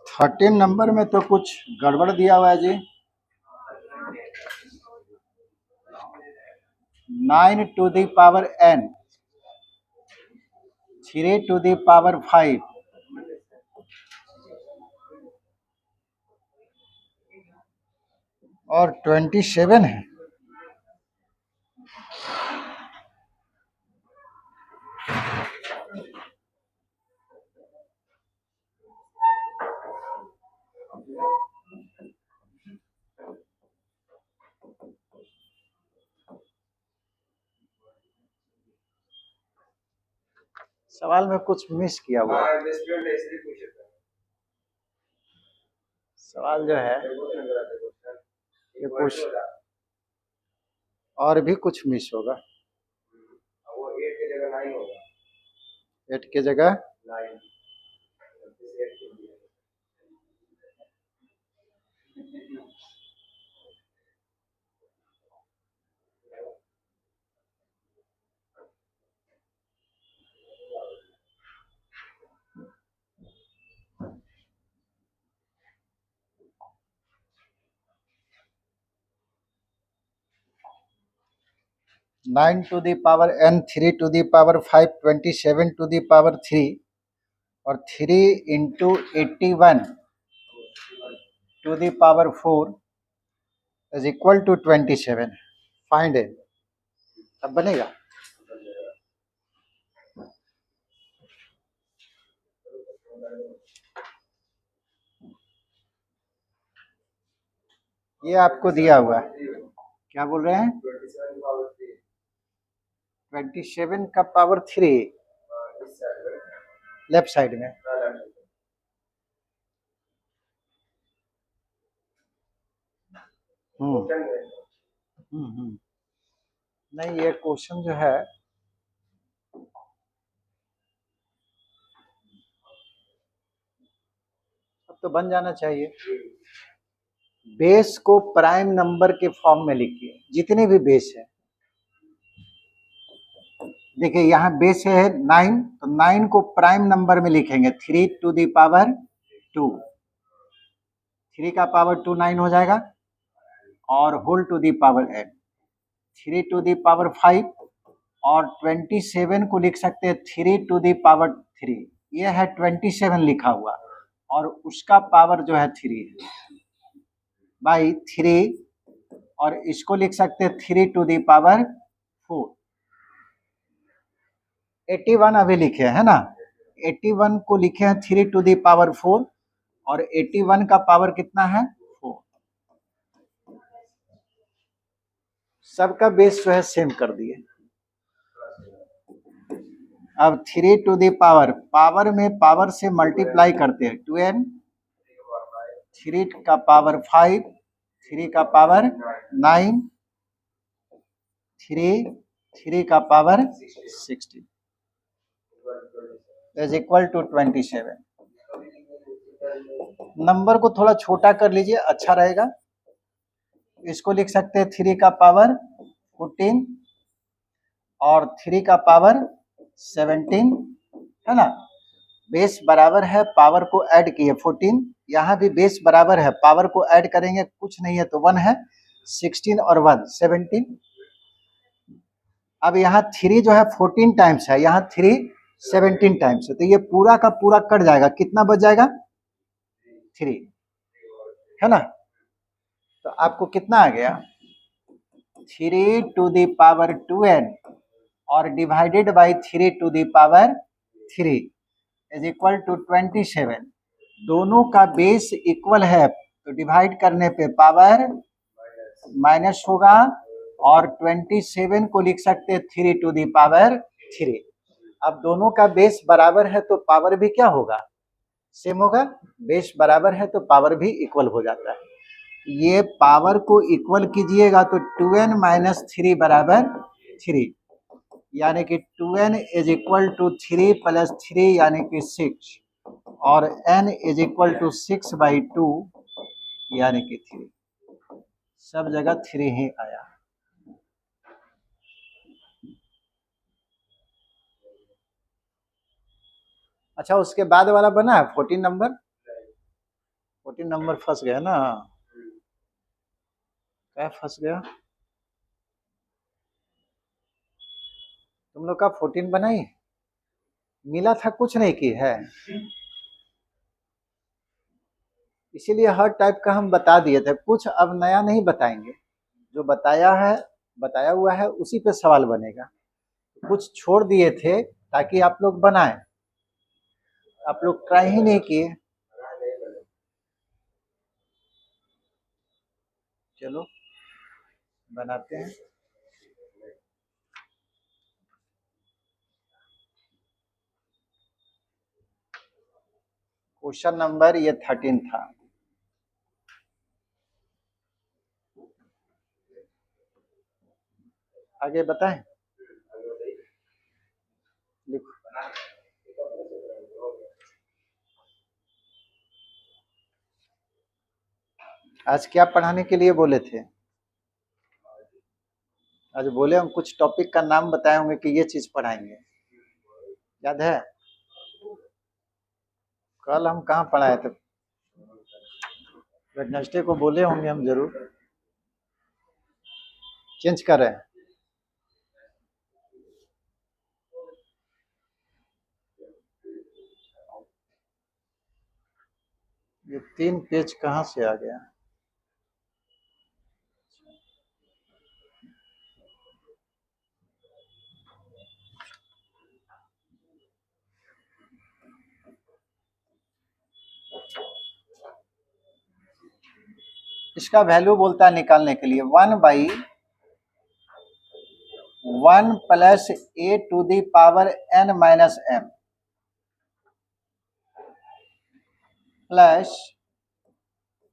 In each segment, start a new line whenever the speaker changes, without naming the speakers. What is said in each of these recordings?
13 number में तो कुछ गड़बड़ दिया हुआ है जी। 9 to the power n, 3 to the power 5, और 27 है। सवाल में कुछ मिस किया हुआ है। सवाल जो है ये कुछ और भी कुछ मिस होगा। 8 की जगह 9 to the power n, 3 to the power 5, 27 to the power 3 और 3 into 81 to the power 4 is equal to 27. Find it. अब बनेगा। ये आपको दिया हुआ है, क्या बोल रहे हैं? 27 का पावर 3 लेफ्ट साइड में। नहीं, ये क्वेश्चन जो है अब तो बन जाना चाहिए। बेस को प्राइम नंबर के फॉर्म में लिखिए, जितने भी बेस है। देखिए यहाँ बेस है 9, तो 9 को प्राइम नंबर में लिखेंगे 3 to the power 2, 3 का पावर 2 9 हो जाएगा, और whole to the power n, 3 to the power 5, और 27 को लिख सकते हैं 3 to the power 3। ये है 27 लिखा हुआ, और उसका पावर जो है 3 है बाई 3, और इसको लिख सकते हैं 3 to the power 4। 81 अभी लिखे है ना, 81 को लिखे हैं 3 to the power 4, और 81 का पावर कितना है 4। सबका बेस जो है सेम कर दिए। अब 3 to the power, पावर में पावर से मल्टीप्लाई करते हैं 2n, 3 का पावर 5, 3 का पावर 9, 3 का power 16 is equal to 27। Number को थोड़ा छोटा कर लीजिए, अच्छा रहेगा। इसको लिख सकते हैं 3 का पावर 14 और 3 का पावर 17, है ना। बेस बराबर है, पावर को ऐड किए 14, यहाँ भी बेस बराबर है, पावर को ऐड करेंगे कुछ नहीं है तो 1 है, 16 और 1 17। अब यहाँ 3 जो है 14 टाइम्स है, यहाँ 3 17 टाइम्स है, तो ये पूरा का पूरा कट जाएगा, कितना बच जाएगा 3, है ना। तो आपको कितना आ गया 3 to the power 2n और divided by 3 to the power 3 is equal to 27। दोनों का बेस इक्वल है तो डिवाइड करने पे पावर माइनस होगा, और 27 को लिख सकते हैं 3 to the power 3। अब दोनों का बेस बराबर है तो पावर भी क्या होगा, सेम होगा। बेस बराबर है तो पावर भी इक्वल हो जाता है। ये पावर को इक्वल कीजिएगा तो 2n माइनस 3 बराबर 3, यानी कि 2n is equal to 3 plus 3 यानी कि 6, और n is equal to 6 by 2 यानी कि 3। सब जगह 3 ही आया। अच्छा, उसके बाद वाला बना है 14 नंबर। 14 नंबर फंस गया ना, क्या फंस गया? तुम लोग का 14 बनाई मिला था, कुछ नहीं की है, इसीलिए हर टाइप का हम बता दिए थे, कुछ अब नया नहीं बताएंगे, जो बताया हुआ है उसी पे सवाल बनेगा। कुछ छोड़ दिए थे ताकि आप लोग बनाएं, आप लोग ट्राई ही नहीं किए। चलो बनाते हैं। क्वेश्चन नंबर ये 13 था। आगे बताएं, लिखो। आज क्या पढ़ाने के लिए बोले थे? आज बोले हम कुछ टॉपिक का नाम बताए होंगे कि ये चीज पढ़ाएंगे, याद है? कल हम कहाँ पढ़ाए थे? वेडनेसडे को बोले होंगे हम, जरूर चेंज कर रहे हैं। ये 3 पेज कहाँ से आ गया? इसका वैल्यू बोलता है निकालने के लिए 1/1 plus a to the power n minus m plus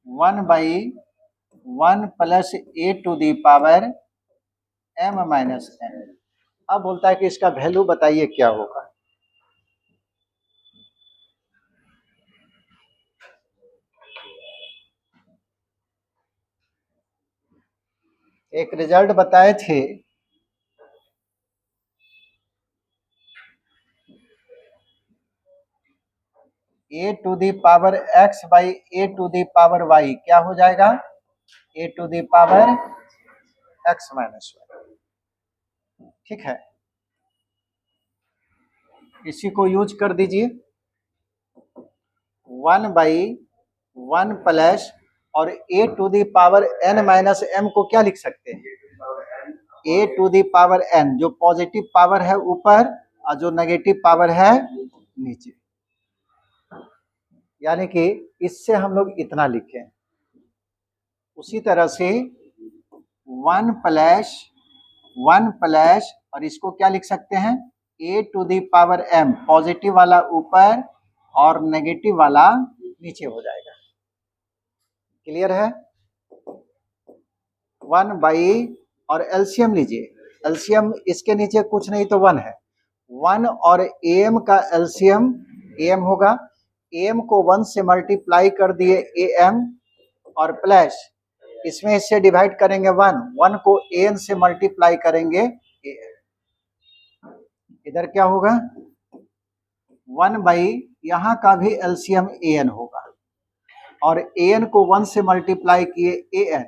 1/1 plus a to the power m minus n। अब बोलता है कि इसका वैल्यू बताइए क्या होगा। एक रिजल्ट बताए थे, a to the power x by a to the power y क्या हो जाएगा? a to the power x minus y। ठीक है, इसी को यूज कर दीजिए। 1/1 प्लस और a to the power n minus m को क्या लिख सकते हैं? a to the power n, जो पॉजिटिव पावर है ऊपर और जो नेगेटिव पावर है नीचे। यानी कि इससे हम लोग इतना लिखें। उसी तरह से 1 प्लस और इसको क्या लिख सकते हैं? a to the power m, positive वाला ऊपर और नेगेटिव वाला नीचे हो जाएगा। क्लियर है? 1/, और एलसीएम लीजिए, एलसीएम इसके नीचे कुछ नहीं तो 1 है। 1 और am का एलसीएम am होगा, am को 1 से मल्टीप्लाई कर दिए am, और प्लस इसमें इससे डिवाइड करेंगे 1 को an से मल्टीप्लाई करेंगे am। इधर क्या होगा? 1/, यहाँ का भी एलसीएम an होगा, और an को 1 से मल्टीप्लाई किए an,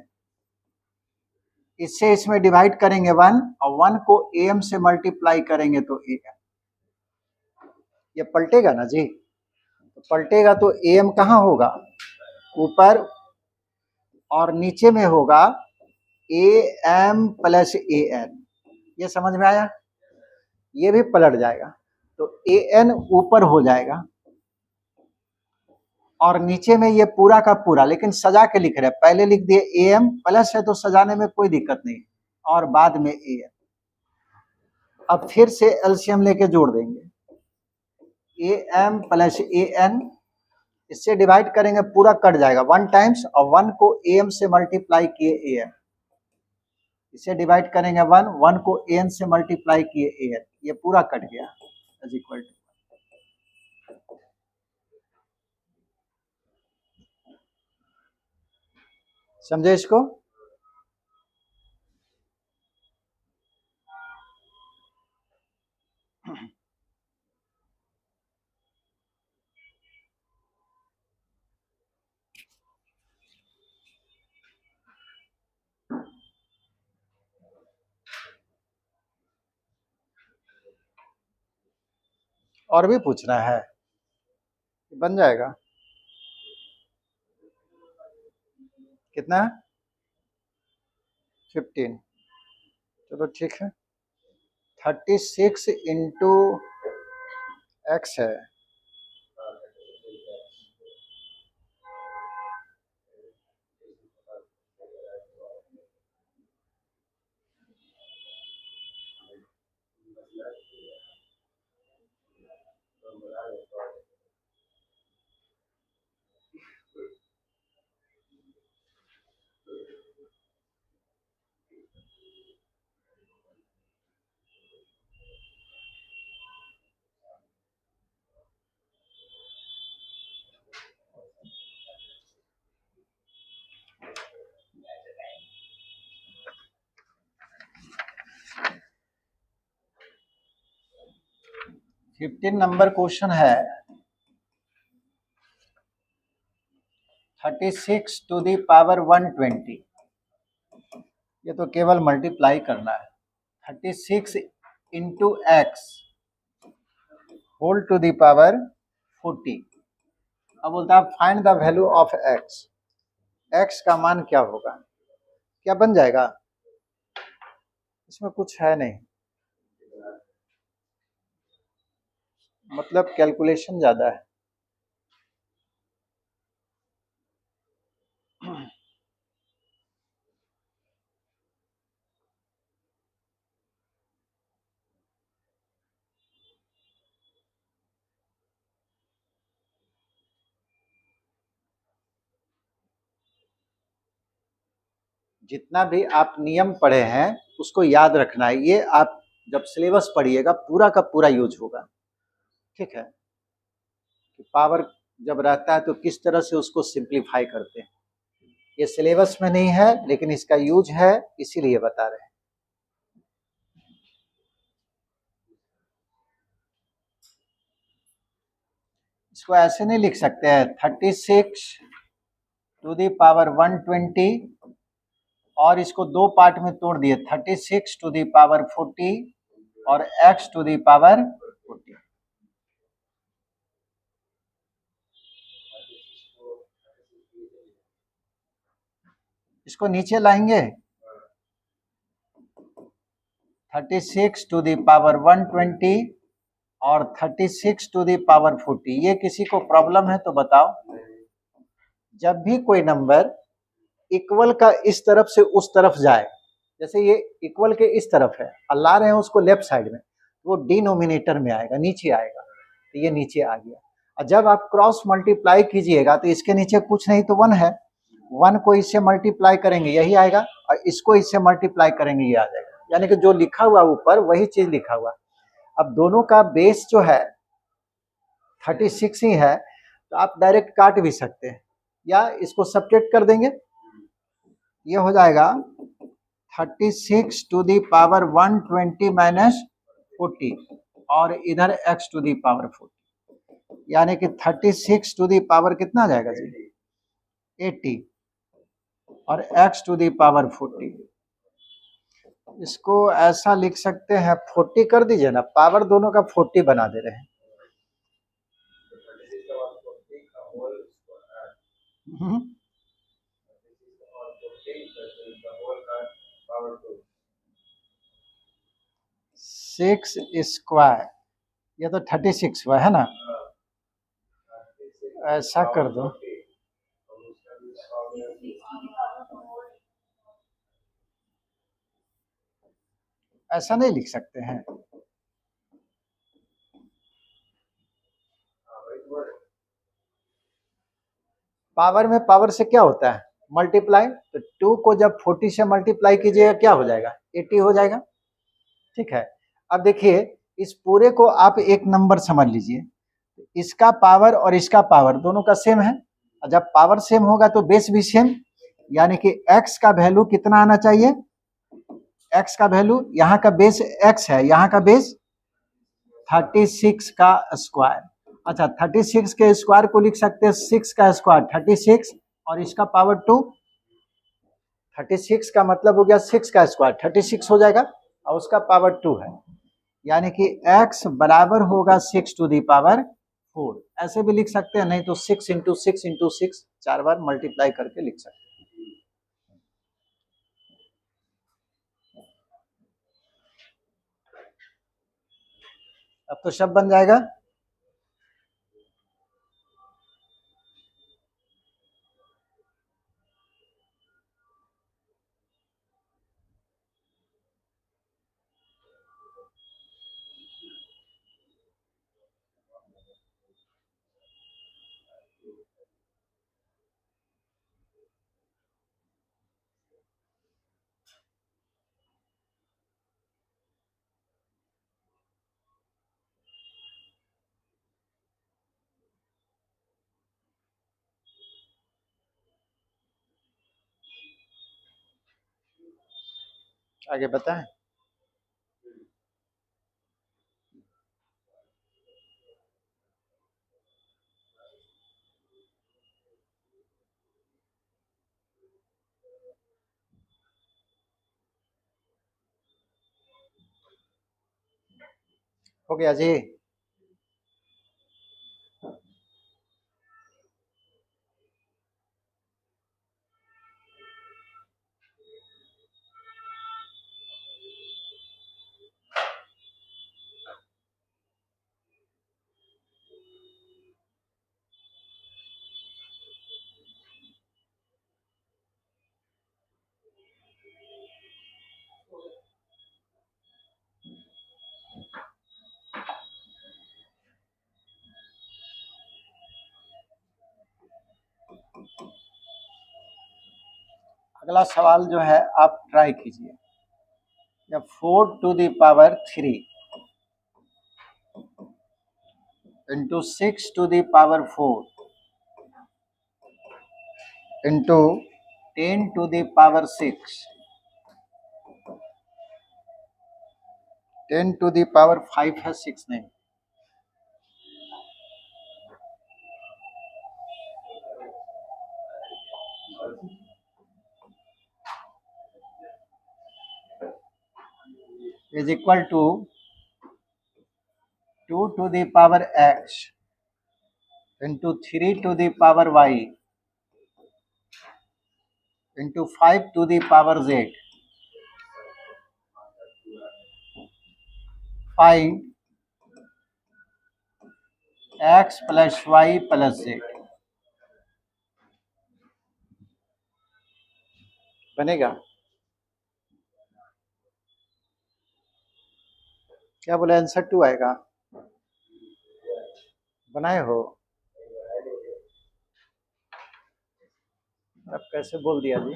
इससे इसमें डिवाइड करेंगे 1, और 1 को am से मल्टीप्लाई करेंगे तो am। ये पलटेगा ना जी, तो पलटेगा तो am कहाँ होगा? ऊपर, और नीचे में होगा am प्लस an। ये समझ में आया? ये भी पलट जाएगा, तो an ऊपर हो जाएगा और नीचे में ये पूरा का पूरा, लेकिन सजा के लिख रहे हैं। पहले लिख दिए am प्लस है तो सजाने में कोई दिक्कत नहीं, और बाद में am। अब फिर से एलसीएम लेके जोड़ देंगे, am प्लस an, इससे डिवाइड करेंगे पूरा कट जाएगा 1 टाइम्स, और 1 को am से मल्टीप्लाई किए am, इसे डिवाइड करेंगे 1 को an से मल्टीप्लाई किए an, ये पूरा कट गया इज इक्वल टू। समझे इसको? और भी पूछना है? बन जाएगा। कितना? 15। चलो ठीक है। 36 इंटू एक्स है। फिफ्टीन नंबर क्वेश्चन है 36 टू दी पावर 120। ये तो केवल मल्टीप्लाई करना है। 36 into X whole to the power 40। अब बोलता है find the value of X. X का मान क्या होगा? क्या बन जाएगा? इसमें कुछ है नहीं, मतलब कैलकुलेशन ज्यादा है। जितना भी आप नियम पढ़े हैं उसको याद रखना है। ये आप जब सिलेबस पढ़िएगा पूरा का पूरा यूज होगा। ठीक है, कि पावर जब रहता है तो किस तरह से उसको सिंप्लीफाई करते हैं। ये सिलेबस में नहीं है लेकिन इसका यूज है, इसीलिए बता रहे हैं। इसको ऐसे नहीं लिख सकते हैं 36 टू दी पावर 120 और इसको दो पार्ट में तोड़ दिए 36 टू दी पावर 40 और x टू दी पावर 40। इसको नीचे लाएंगे 36 टू दी पावर 120 और 36 टू दी पावर 40। ये किसी को प्रॉब्लम है तो बताओ। जब भी कोई नंबर इक्वल का इस तरफ से उस तरफ जाए, जैसे ये इक्वल के इस तरफ है और ला रहे हैं उसको लेफ्ट साइड में, वो डिनोमिनेटर में आएगा, नीचे आएगा। तो ये नीचे आ गया। और जब आप क्रॉस मल्टीप्लाई कीजिएगा तो इसके नीचे कुछ नहीं तो 1 है, 1 को इससे मल्टीप्लाई करेंगे यही आएगा और इसको इससे मल्टीप्लाई करेंगे ये आ जाएगा। यानी कि जो लिखा हुआ ऊपर वही चीज लिखा हुआ। अब दोनों का बेस जो है 36 ही है तो आप डायरेक्ट काट भी सकते हैं या इसको सब्ट्रैक्ट कर देंगे। ये हो जाएगा 36 टू दी पावर 120 माइनस 40 और इधर x टू दी पावर 40, यानी कि 36 टू दी पावर कितना आ जाएगा जी? 80 और x टू दी पावर 40। इसको ऐसा लिख सकते हैं 40 कर दीजिए ना, पावर दोनों का 40 बना दे रहे हैं। हम्म, 6 स्क्वायर, ये तो 36 हुआ है ना। ऐसा कर दो, ऐसा नहीं लिख सकते हैं। पावर में पावर से क्या होता है? मल्टीप्लाई। तो 2 को जब 40 से मल्टीप्लाई कीजिएगा क्या हो जाएगा? 80 हो जाएगा। ठीक है, अब देखिए इस पूरे को आप एक नंबर समझ लीजिए, इसका पावर और इसका पावर दोनों का सेम है। और जब पावर सेम होगा तो बेस भी सेम, यानी कि x का वैल्यू कितना आना चाहिए? x का वैल्यू, यहाँ का बेस x है, यहाँ का बेस 36 का स्क्वायर। अच्छा, 36 के स्क्वायर को लिख सकते हैं 6 का स्क्वायर 36 और इसका पावर 2। 36 का मतलब हो गया 6 का स्क्वायर 36 हो जाएगा और उसका पावर 2 है, यानी कि x बराबर होगा 6 टू दी पावर 4। ऐसे भी लिख सकते हैं, नहीं तो 6 इंटू 6 इंटू 6 4 बार मल्टीप्लाई करके लिख सकते हैं। अब तो सब बन जाएगा। आगे बताएं। हो गया जी। अगला सवाल जो है आप ट्राई कीजिए। जब 4 to the power 3 into 6 to the power 4 into 10 to the power 6 10 to the power 5 है, 6 नहीं। Is equal to 2 to the power x into 3 to the power y into 5 to the power z। Find x plus y plus z। बनेगा? क्या बोले? Answer 2 आएगा। बनाए हो? अब कैसे बोल दिया जी?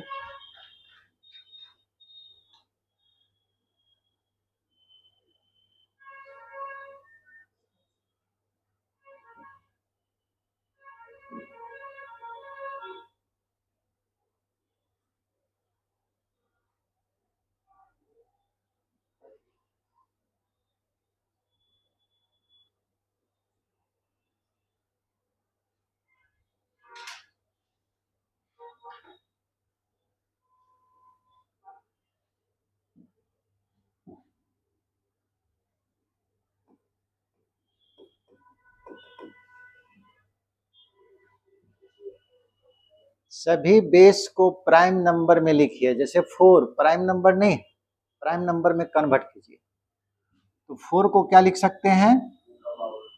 सभी बेस को प्राइम नंबर में लिखिए। जैसे 4 प्राइम नंबर नहीं, प्राइम नंबर में कन्वर्ट कीजिए। तो 4 को क्या लिख सकते हैं?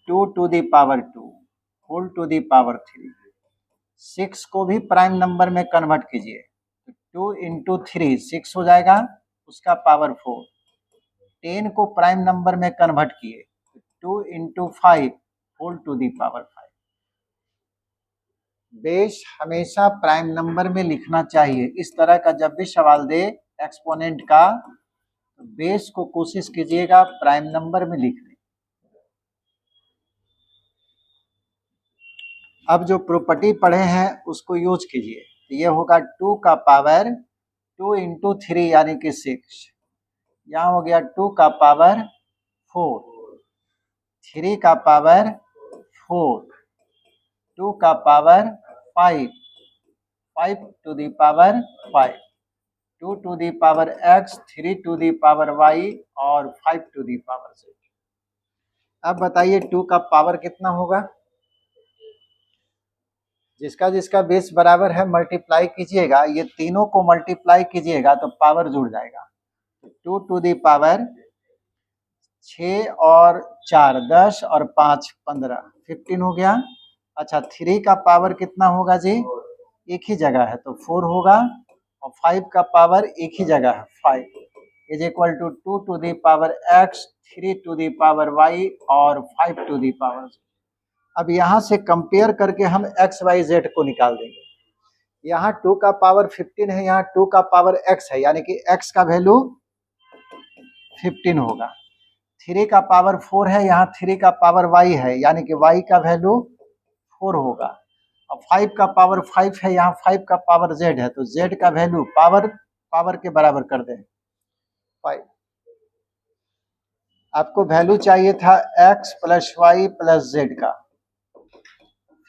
2 to the power 2 whole to the power 3। 6 को भी प्राइम नंबर में कन्वर्ट कीजिए। 2 इंटू 3 6 हो जाएगा, उसका पावर 4। 10 को प्राइम नंबर में कन्वर्ट किए, 2 into 5 whole to the power 5। Base हमेशा प्राइम नंबर में लिखना चाहिए। इस तरह का जब भी सवाल दे एक्सपोनेंट का, तो बेस को कोशिश कीजिएगा प्राइम नंबर में लिखने। अब जो प्रॉपर्टी पढ़े हैं उसको यूज कीजिए। तो ये होगा 2 का पावर 2 इंटू 3 यानी कि 6। यहाँ हो गया 2 का पावर 4, 3 का पावर 4, 2 का power 5, 5 to the power 5, 2 to the power x, 3 to the power y और 5 टू दी पावर z। अब बताइए 2 का पावर कितना होगा? जिसका जिसका बेस बराबर है मल्टीप्लाई कीजिएगा, ये तीनों को मल्टीप्लाई कीजिएगा तो पावर जुड़ जाएगा। 2 टू दी पावर 6 और 4 10 और 5 15 15 हो गया। अच्छा 3 का पावर कितना होगा जी? एक ही जगह है तो 4 होगा, और 5 का पावर एक ही जगह है 5 is equal to 2 to the power x 3 to the power y और 5 टू दी पावर z। अब यहाँ से कंपेयर करके हम x y z को निकाल देंगे। यहाँ 2 का पावर 15 है, यहाँ 2 का पावर x है, यानी कि x का वैल्यू 15 होगा। 3 का पावर 4 है, यहाँ 3 का पावर y है, यानी कि y का वैल्यू 4 होगा। और 5 का पावर 5 है, यहाँ 5 का पावर z है, तो z का वैल्यू पावर के बराबर कर दें 5। आपको वैल्यू चाहिए था x plus y plus z का।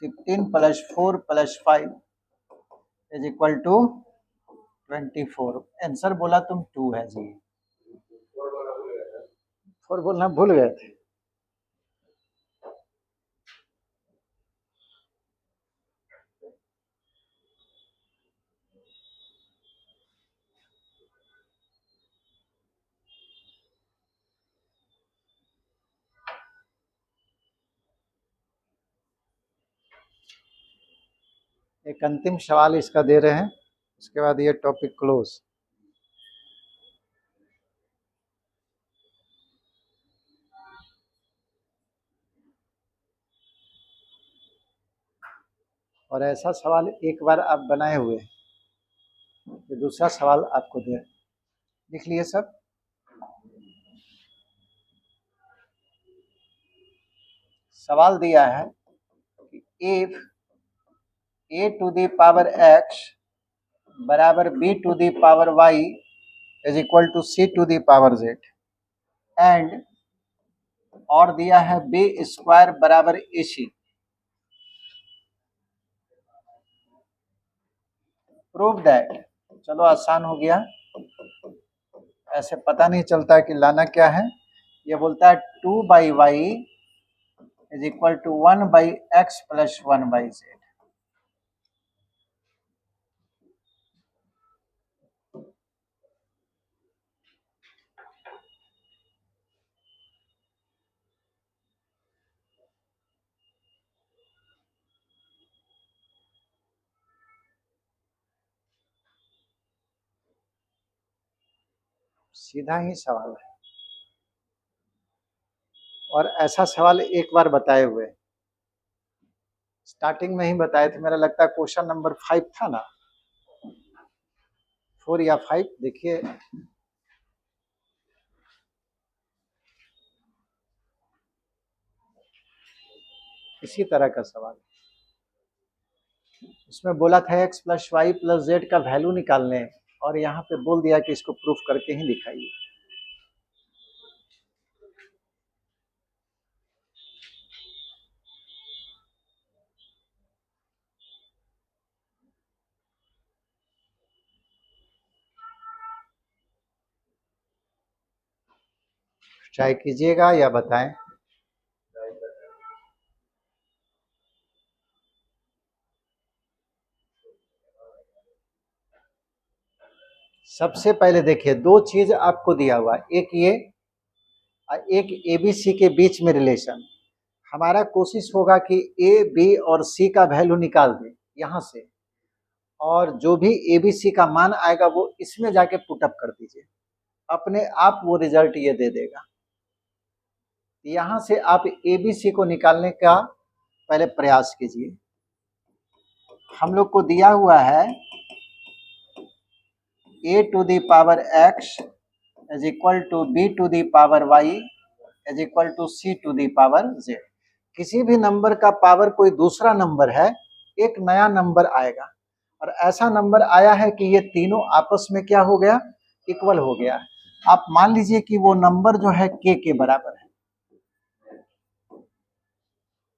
15 plus 4 plus 5 is equal to 24। Answer बोला तुम 2 है जी, 4 बोलना भूल गए थे। एक अंतिम सवाल इसका दे रहे हैं, उसके बाद ये टॉपिक क्लोज। और ऐसा सवाल एक बार आप बनाए हुए हैं, ये दूसरा सवाल आपको दे, लिख लिए सब। सवाल दिया है कि if a to the power x बराबर b to the power y is equal to c to the power z and, और दिया है b स्क्वायर बराबर ac, प्रूव दैट। चलो आसान हो गया, ऐसे पता नहीं चलता कि लाना क्या है। ये बोलता है 2 by y is equal to 1 by x plus 1 by z. सीधा ही सवाल है, और ऐसा सवाल एक बार बताए हुए, स्टार्टिंग में ही बताए थे, मेरा लगता है क्वेश्चन नंबर 5 था ना, 4 या 5, देखिए इसी तरह का सवाल। इसमें बोला था x plus y plus z का वैल्यू निकालने, और यहाँ पे बोल दिया कि इसको प्रूफ करके ही दिखाइए। ट्राई कीजिएगा या बताएं। सबसे पहले देखिए, दो चीज आपको दिया हुआ, एक ये एक एबीसी के बीच में रिलेशन। हमारा कोशिश होगा कि ए बी और सी का वैल्यू निकाल दें यहाँ से, और जो भी एबीसी का मान आएगा वो इसमें जाके पुटअप कर दीजिए, अपने आप वो रिजल्ट ये दे देगा। यहाँ से आप एबीसी को निकालने का पहले प्रयास कीजिए। हम लोग को दिया हुआ है a to the power x is equal to b to the power y is equal to c to the power z। किसी भी नंबर का पावर कोई दूसरा नंबर है, एक नया नंबर आएगा, और ऐसा नंबर आया है कि ये तीनों आपस में क्या हो गया, इक्वल हो गया। आप मान लीजिए कि वो नंबर जो है k के बराबर है,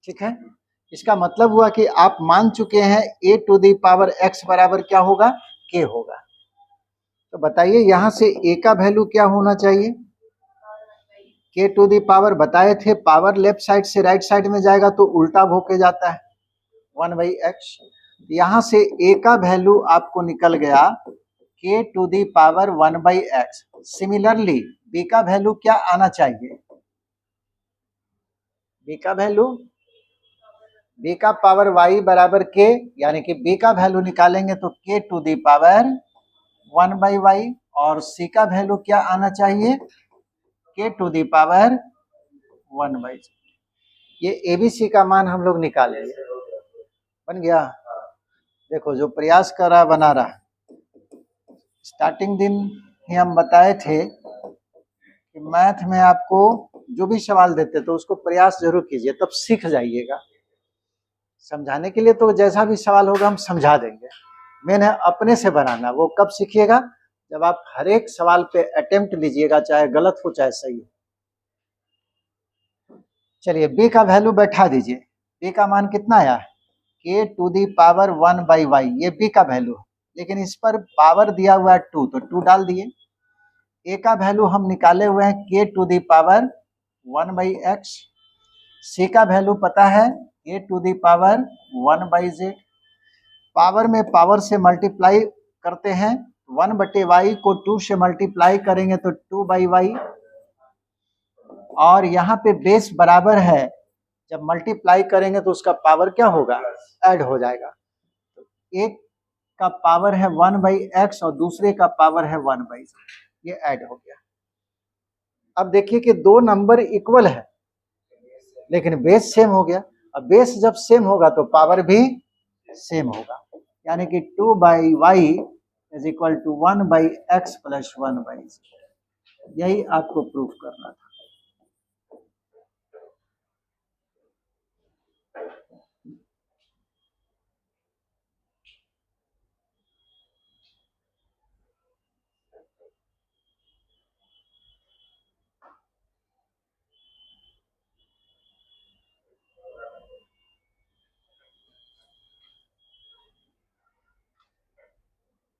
ठीक है। इसका मतलब हुआ कि आप मान चुके हैं a to the power x बराबर क्या होगा, k होगा। तो बताइए यहाँ से a का वैल्यू क्या होना चाहिए, के टू दी पावर बताए थे, पावर लेफ्ट साइड से राइट साइड में जाएगा तो उल्टा होके जाता है 1/x। यहां से a का वैल्यू आपको निकल गया k to the power 1/x। Similarly b का वैल्यू क्या आना चाहिए, b का वैल्यू, b का पावर y बराबर k, यानी कि b का वैल्यू निकालेंगे तो k to the power 1/y, और c का वैल्यू क्या आना चाहिए, k to the power 1/z। ये एबीसी का मान हम लोग निकालेंगे। बन गया। देखो जो प्रयास कर रहा बना रहा। स्टार्टिंग दिन ही हम बताए थे कि मैथ में आपको जो भी सवाल देते तो उसको प्रयास जरूर कीजिए, तब सीख जाइएगा। समझाने के लिए तो जैसा भी सवाल होगा हम समझा देंगे, मेन है अपने से बनाना। वो कब सीखिएगा, जब आप हर एक सवाल पे अटेम्प्ट लीजिएगा, चाहे गलत हो चाहे सही हो। चलिए b का वैल्यू बैठा दीजिए। b का मान कितना आया है, k to the power 1/y, ये b का वैल्यू है, लेकिन इस पर पावर दिया हुआ है 2, तो 2 डाल दिए। a का वैल्यू हम निकाले हुए हैं k to the power 1/x। c का वैल्यू पता है k to the power 1/z। Power में पावर से मल्टीप्लाई करते हैं, 1/y को 2 से मल्टीप्लाई करेंगे तो 2/y, और यहाँ पे बेस बराबर है, जब मल्टीप्लाई करेंगे तो उसका पावर क्या होगा, ऐड हो जाएगा। तो एक का पावर है 1/x और दूसरे का पावर है 1/z, ये ऐड हो गया। अब देखिए कि दो नंबर इक्वल है लेकिन बेस सेम हो गया। अब बेस जब सेम होगा तो पावर भी सेम होगा, यानी कि 2/y is equal to 1/x plus 1/z। यही आपको प्रूफ करना था।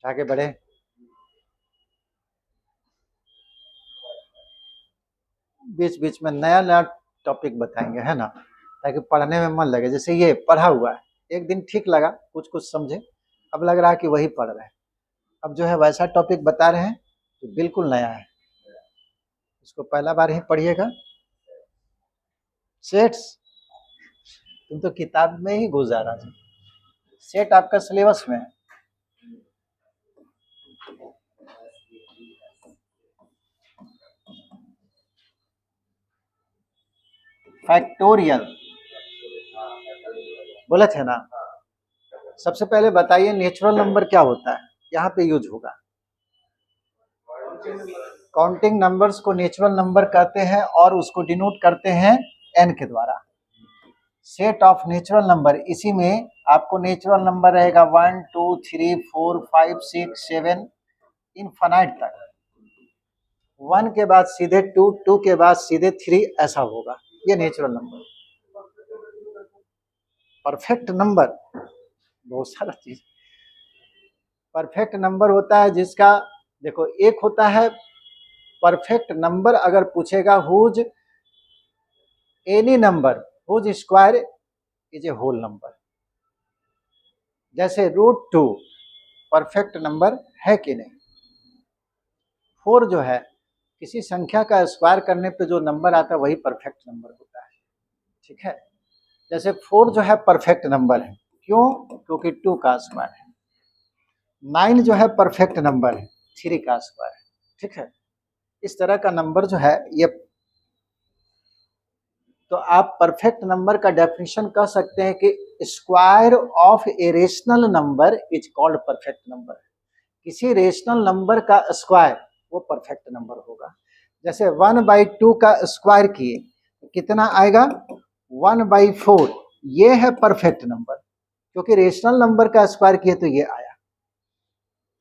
आगे बढ़े। बीच बीच में नया नया टॉपिक बताएंगे, है ना, ताकि पढ़ने में मन लगे। जैसे ये पढ़ा हुआ है, एक दिन ठीक लगा, कुछ कुछ समझे, अब लग रहा है कि वही पढ़ रहे हैं। अब जो है वैसा टॉपिक बता रहे हैं जो बिल्कुल नया है, इसको पहला बार ही पढ़िएगा। सेट्स, तुम तो किताब में ही घुस जा रहा था। सेट आपका सिलेबस में है। फैक्टोरियल बोले थे ना। सबसे पहले बताइए नेचुरल नंबर क्या होता है, यहाँ पे यूज होगा। काउंटिंग नंबर्स को नेचुरल नंबर कहते हैं और उसको डिनोट करते हैं n के द्वारा। सेट ऑफ नेचुरल नंबर, इसी में आपको नेचुरल नंबर रहेगा 1 2 3 4 5 6 7 इनफाइनाइट तक। 1 के बाद सीधे 2, 2 के बाद सीधे 3, ऐसा होगा। ये नेचुरल नंबर। परफेक्ट नंबर बहुत सारा चीज। परफेक्ट नंबर होता है जिसका, देखो एक होता है परफेक्ट नंबर, अगर पूछेगा whose any number whose square is a whole number. जैसे √2 परफेक्ट नंबर है कि नहीं। 4 जो है किसी संख्या का स्क्वायर करने पे जो नंबर आता है वही परफेक्ट नंबर होता है, ठीक है। जैसे 4 जो है परफेक्ट नंबर है, क्यों, क्योंकि 2 का स्क्वायर है। 9 जो है परफेक्ट नंबर है, 3 का स्क्वायर है, ठीक है। इस तरह का नंबर जो है ये, तो आप परफेक्ट नंबर का डेफिनेशन कह सकते हैं कि square of a rational number is called perfect number. किसी रेशनल नंबर का स्क्वायर वो परफेक्ट नंबर होगा। जैसे 1/2 का स्क्वायर किए कितना आएगा, 1/4, ये है परफेक्ट नंबर, क्योंकि रेशनल नंबर का स्क्वायर किए तो ये आया।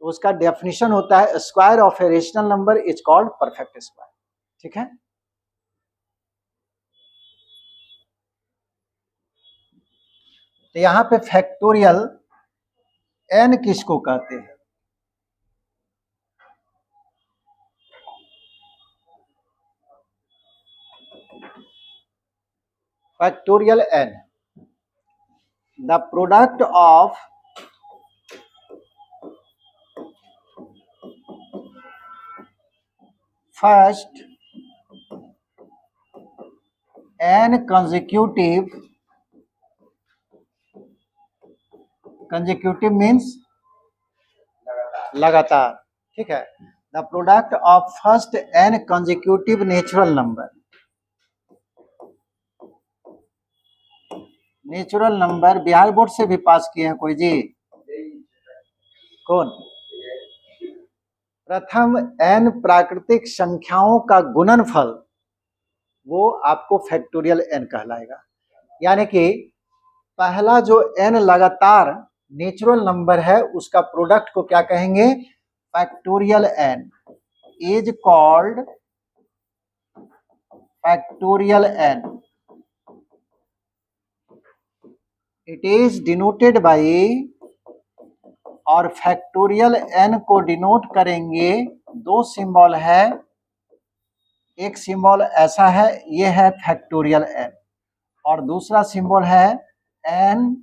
तो उसका डेफिनेशन होता है square of a rational number is called perfect square, ठीक है। तो यहाँ पे फैक्टोरियल n किसको कहते हैं, factorial n, the product of first n consecutive means लगातार, ठीक है। The product of first n consecutive natural number, natural number Bihar board से भी पास किए हैं कोई जी? कौन? प्रथम n प्राकृतिक संख्याओं का गुणनफल, वो आपको फैक्टोरियल n कहलाएगा। यानी कि पहला जो n लगातार नेचुरल नंबर है उसका प्रोडक्ट को क्या कहेंगे? Factorial n is called factorial n। It is denoted by, और फैक्टोरियल n को डिनोट करेंगे, दो सिंबल है। एक सिंबल ऐसा है, ये है फैक्टोरियल n, और दूसरा सिंबल है n,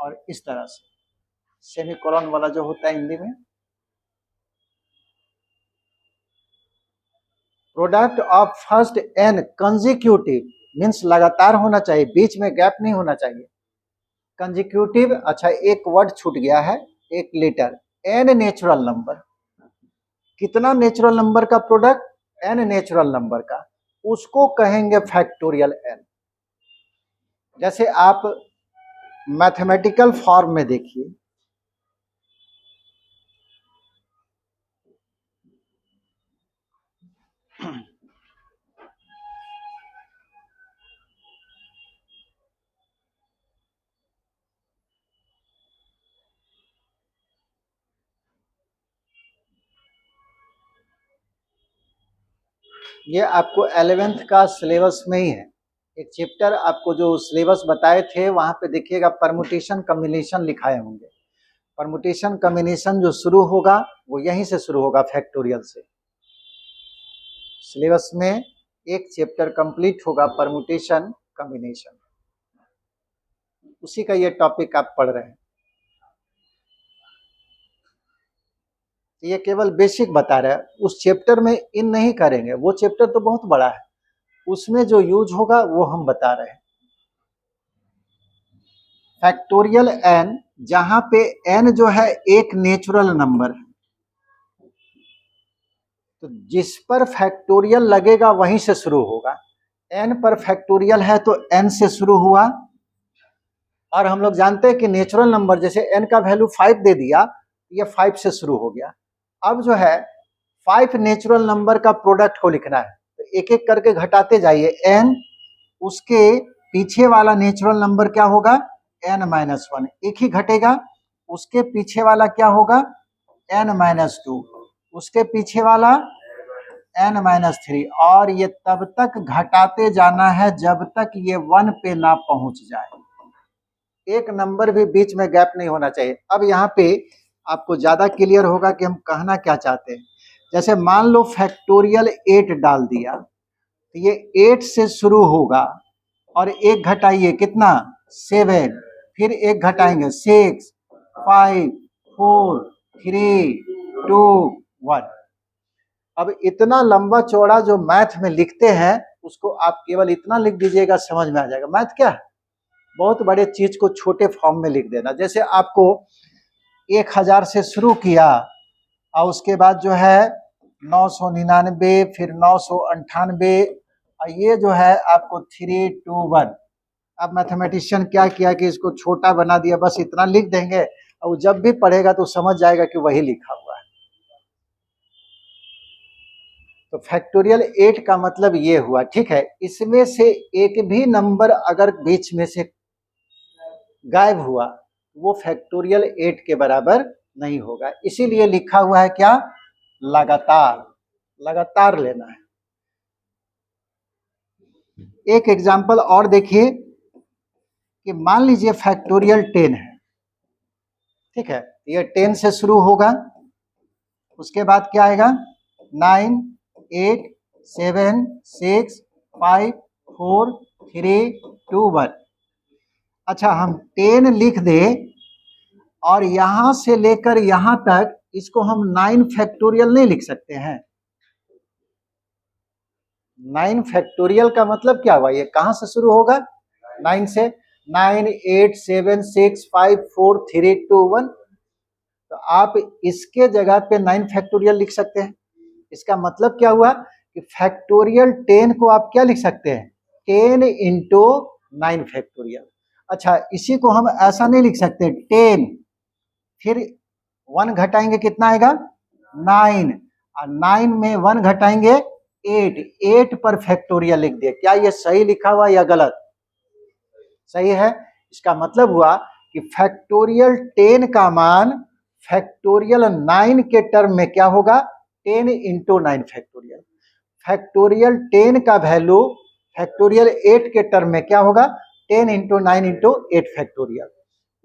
और इस तरह से सेमीकोलन वाला जो होता है हिंदी में। Product of first n consecutive means लगातार होना चाहिए, बीच में गैप नहीं होना चाहिए। कंसेक्यूटिव, अच्छा एक वर्ड छूट गया है, एक लेटर, n नेचुरल नंबर। कितना नेचुरल नंबर का प्रोडक्ट? n नेचुरल नंबर का, उसको कहेंगे फैक्टोरियल n। जैसे आप मैथमेटिकल फॉर्म में देखिए, ये आपको 11th का सिलेबस में ही है, एक चैप्टर आपको जो सिलेबस बताए थे वहां पे देखिएगा, परमुटेशन कम्बिनेशन लिखाए होंगे। परमुटेशन कम्बिनेशन जो शुरू होगा वो यहीं से शुरू होगा, फैक्टोरियल से। सिलेबस में एक चैप्टर कंप्लीट होगा परमुटेशन कम्बिनेशन, उसी का ये टॉपिक आप पढ़ रहे हैं। ये केवल बेसिक बता रहा है, उस चैप्टर में इन नहीं करेंगे, वो चैप्टर तो बहुत बड़ा है, उसमें जो यूज होगा वो हम बता रहे हैं। फैक्टोरियल n, जहां पे n जो है एक नेचुरल नंबर है, तो जिस पर फैक्टोरियल लगेगा वहीं से शुरू होगा। n पर फैक्टोरियल है तो n से शुरू हुआ, और हम लोग जानते हैं कि नेचुरल नंबर जैसे n का वैल्यू 5 दे दिया, ये 5 से शुरू हो गया। अब जो है 5 नेचुरल नंबर का प्रोडक्ट को लिखना है, तो एक एक करके घटाते जाइए n, उसके पीछे वाला नेचुरल नंबर क्या होगा? n-1, एक ही घटेगा। उसके पीछे वाला क्या होगा? n-2, उसके पीछे वाला n-3, और ये तब तक घटाते जाना है जब तक ये 1 पे ना पहुंच जाए। एक नंबर भी बीच में गैप नहीं होना चाहिए। अब यहाँ पे आपको ज्यादा क्लियर होगा कि हम कहना क्या चाहते हैं। जैसे मान लो फैक्टोरियल 8 डाल दिया, तो ये 8 से शुरू होगा, और एक घटाइए कितना? 7, फिर एक घटाएंगे 6, 5, 4, 3, 2, 1। अब इतना लंबा चौड़ा जो मैथ में लिखते हैं उसको आप केवल इतना लिख दीजिएगा, समझ में आ जाएगा। मैथ क्या है? बहुत बड़े चीज को छोटे फॉर्म में लिख देना। जैसे आपको 1000 से शुरू किया, और उसके बाद जो है 999, फिर 998, और ये जो है आपको 321। अब मैथमेटिशियन क्या किया कि इसको छोटा बना दिया, बस इतना लिख देंगे, और जब भी पढ़ेगा तो समझ जाएगा कि वही लिखा हुआ है। तो फैक्टोरियल 8 का मतलब ये हुआ, ठीक है। इसमें से एक भी नंबर अगर बीच में से गायब हुआ, वो फैक्टोरियल 8 के बराबर नहीं होगा। इसीलिए लिखा हुआ है क्या? लगातार, लगातार लेना है। एक एग्जांपल और देखिए कि मान लीजिए फैक्टोरियल 10 है, ठीक है, ये 10 से शुरू होगा, उसके बाद क्या आएगा? 9, 8, 7, 6, 5, 4, 3 2 1। अच्छा, हम 10 लिख दे और यहां से लेकर यहां तक इसको हम 9 फैक्टोरियल नहीं लिख सकते हैं? 9 फैक्टोरियल का मतलब क्या हुआ? ये कहां से शुरू होगा? 9 से। 9 8 7 6 5 4 3 2 1। तो आप इसके जगह पे 9 फैक्टोरियल लिख सकते हैं। इसका मतलब क्या हुआ कि फैक्टोरियल 10 को आप क्या लिख सकते हैं? 10 इंटू 9 फैक्टोरियल। अच्छा, इसी को हम ऐसा नहीं लिख सकते 10 फिर 1 घटाएंगे कितना आएगा? 9 और 9 में 1 घटाएंगे 8, 8 पर फैक्टोरियल लिख दिया। क्या ये सही लिखा हुआ या गलत? सही है। इसका मतलब हुआ कि फैक्टोरियल 10 का मान फैक्टोरियल 9 के टर्म में क्या होगा? 10 इंटू 9 फैक्टोरियल। फैक्टोरियल 10 का वैल्यू फैक्टोरियल 8 के टर्म में क्या होगा? 10 इंटू 9 इंटू 8 फैक्टोरियल।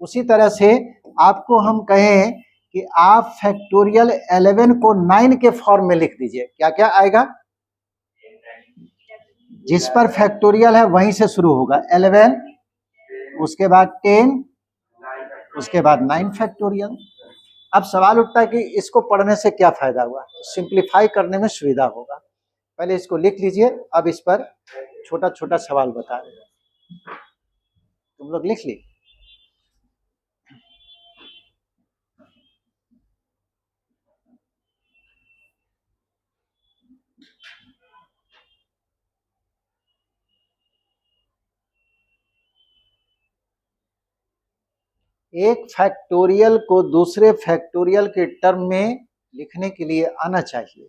उसी तरह से आपको हम कहें कि आप फैक्टोरियल 11 को 9 के फॉर्म में लिख दीजिए, क्या क्या आएगा? जिस पर फैक्टोरियल है वहीं से शुरू होगा 11, उसके बाद 10, उसके बाद 9 फैक्टोरियल। अब सवाल उठता है कि इसको पढ़ने से क्या फायदा हुआ? तो सिंप्लीफाई करने में सुविधा होगा। पहले इसको लिख लीजिए, अब इस पर छोटा छोटा सवाल बता रहे हैं। तुम लोग लिख ली? एक फैक्टोरियल को दूसरे फैक्टोरियल के टर्म में लिखने के लिए आना चाहिए,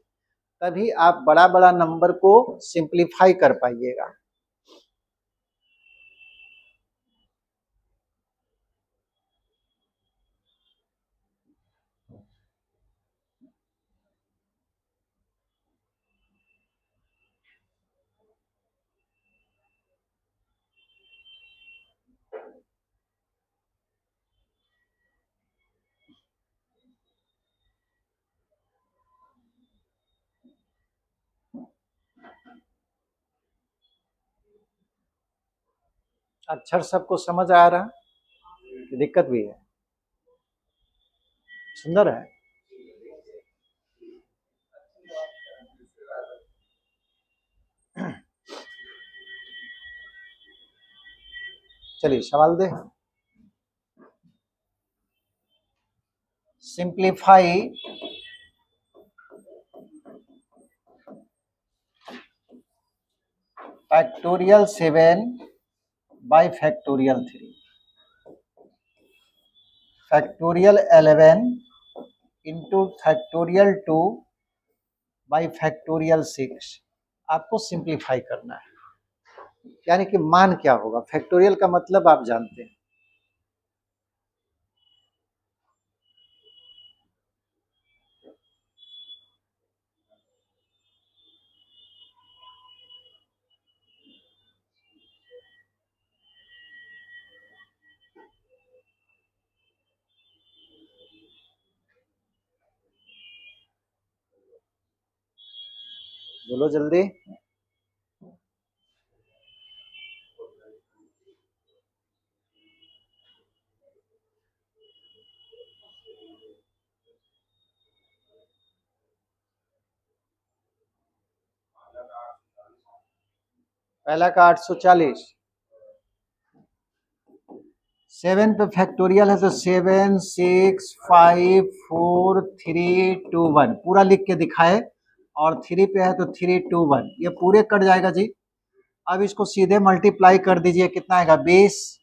तभी आप बड़ा बड़ा नंबर को सिंप्लीफाई कर पाइएगा। अक्षर सबको समझ आ रहा है? दिक्कत भी है? सुंदर है। चलिए सवाल दे। Simplify factorial 7 by factorial 3, factorial 11 into factorial 2 by factorial 6। आपको सिंप्लीफाई करना है, यानी कि मान क्या होगा? फैक्टोरियल का मतलब आप जानते हैं। बोलो जल्दी। पहला का 840, 7 पे फैक्टोरियल है तो 7 6 5 4 3 2 1 पूरा लिख के दिखाए, और 3 पे है तो 3 2 1, ये पूरे कट जाएगा जी। अब इसको सीधे मल्टीप्लाई कर दीजिए, कितना आएगा? 20,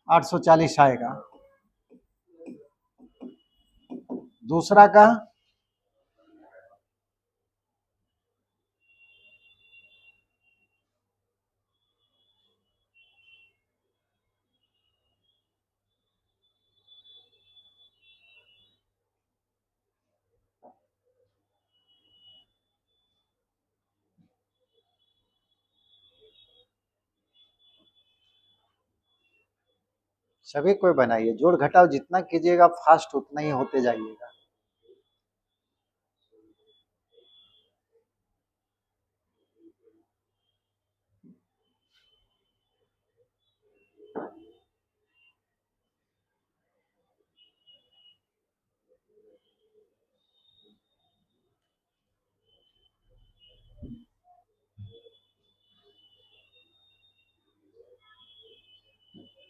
840 आएगा। दूसरा का सभी कोई बनाइए, जोड़ घटाव जितना कीजिएगा फास्ट उतना ही होते जाइएगा।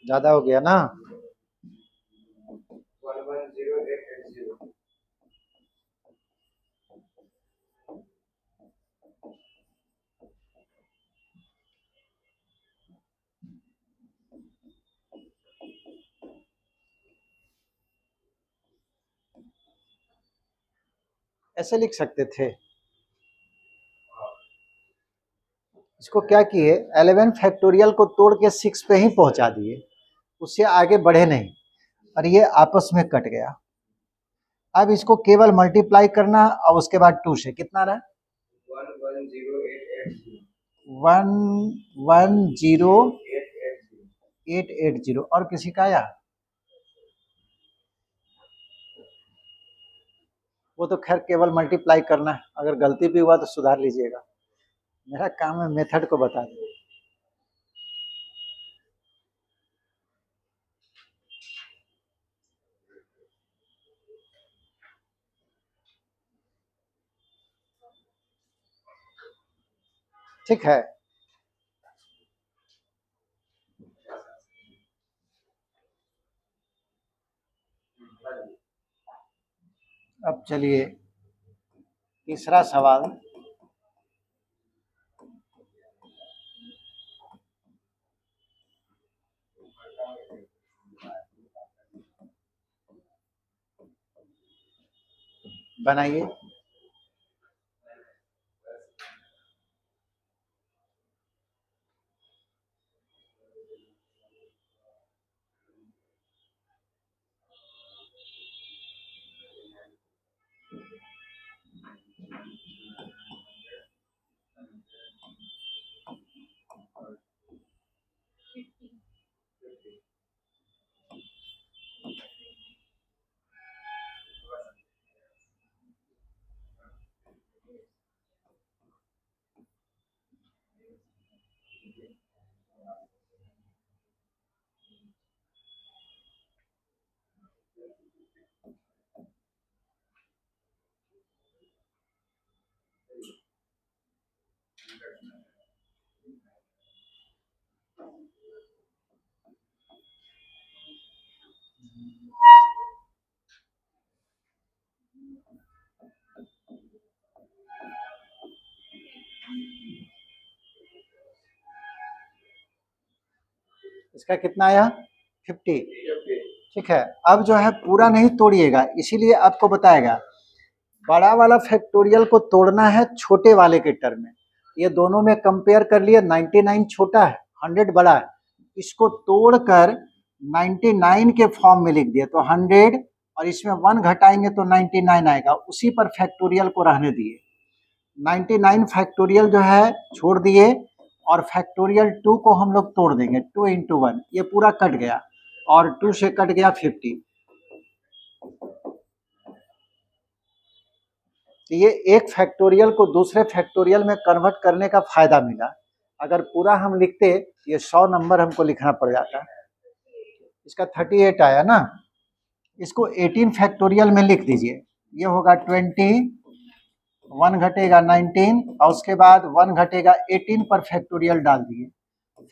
ज्यादा हो गया ना। ऐसे लिख सकते थे। इसको क्या किए, 11 फैक्टोरियल को तोड़ के 6 पे ही पहुंचा दिए, उससे आगे बढ़े नहीं, और ये आपस में कट गया। अब इसको केवल मल्टीप्लाई करना और उसके बाद 2 से कितना रहा, 110880। और किसी का आया, वो तो खैर केवल मल्टीप्लाई करना है, अगर गलती भी हुआ तो सुधार लीजिएगा, मेरा काम है मेथड को बता दें। ठीक है, अब चलिए तीसरा सवाल। बनाइए। इसका कितना आया, 50। ठीक है, अब जो है पूरा नहीं तोड़िएगा, इसीलिए आपको बताएगा बड़ा वाला फैक्टोरियल को तोड़ना है छोटे वाले के टर्म में। ये दोनों में कंपेयर कर लिए, 99 छोटा है, 100 बड़ा है, इसको तोड़कर 99 के फॉर्म में लिख दिया तो 100, और इसमें 1 घटाएंगे तो 99 आएगा, उसी पर फैक्टोरियल को रहने दिए। 99 फैक्टोरियल जो है छोड़ दिए, और फैक्टोरियल 2 को हम लोग तोड़ देंगे, 2 इंटू 1, ये पूरा कट गया, और 2 से कट गया 50। तो ये एक फैक्टोरियल को दूसरे फैक्टोरियल में कन्वर्ट करने का फायदा मिला। अगर पूरा हम लिखते ये 100 नंबर हमको लिखना पड़ जाता। इसका 38 आया ना, इसको 18 फैक्टोरियल में लिख दीजिए, ये होगा 20, 1 घटेगा 19, और उसके बाद 1 घटेगा 18 पर फैक्टोरियल डाल दिए,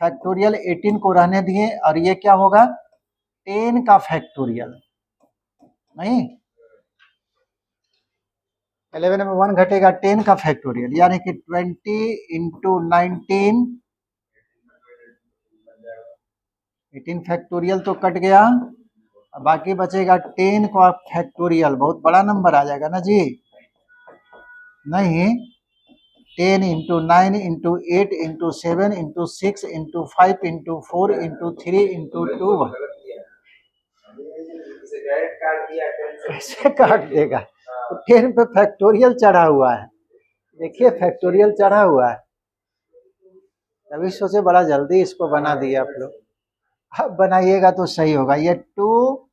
फैक्टोरियल 18 को रहने दिए, और ये क्या होगा 10 का फैक्टोरियल, नहीं 11 में 1 घटेगा 10 का फैक्टोरियल, यानी कि 20 इंटू 19, 18 फैक्टोरियल तो कट गया, बाकी बचेगा 10 का फैक्टोरियल, बहुत बड़ा नंबर आ जाएगा ना जी, नहीं 10 into 9 into 8 into 7 into 6 into 5 into 4 into 3 into 2, कैसे काट देगा, तो 10 पे फैक्टोरियल चढ़ा हुआ है, देखिए फैक्टोरियल चढ़ा हुआ है, तभी सोचे बड़ा जल्दी इसको बना दिए आप लोग। अब बनाइएगा तो सही होगा, ये 2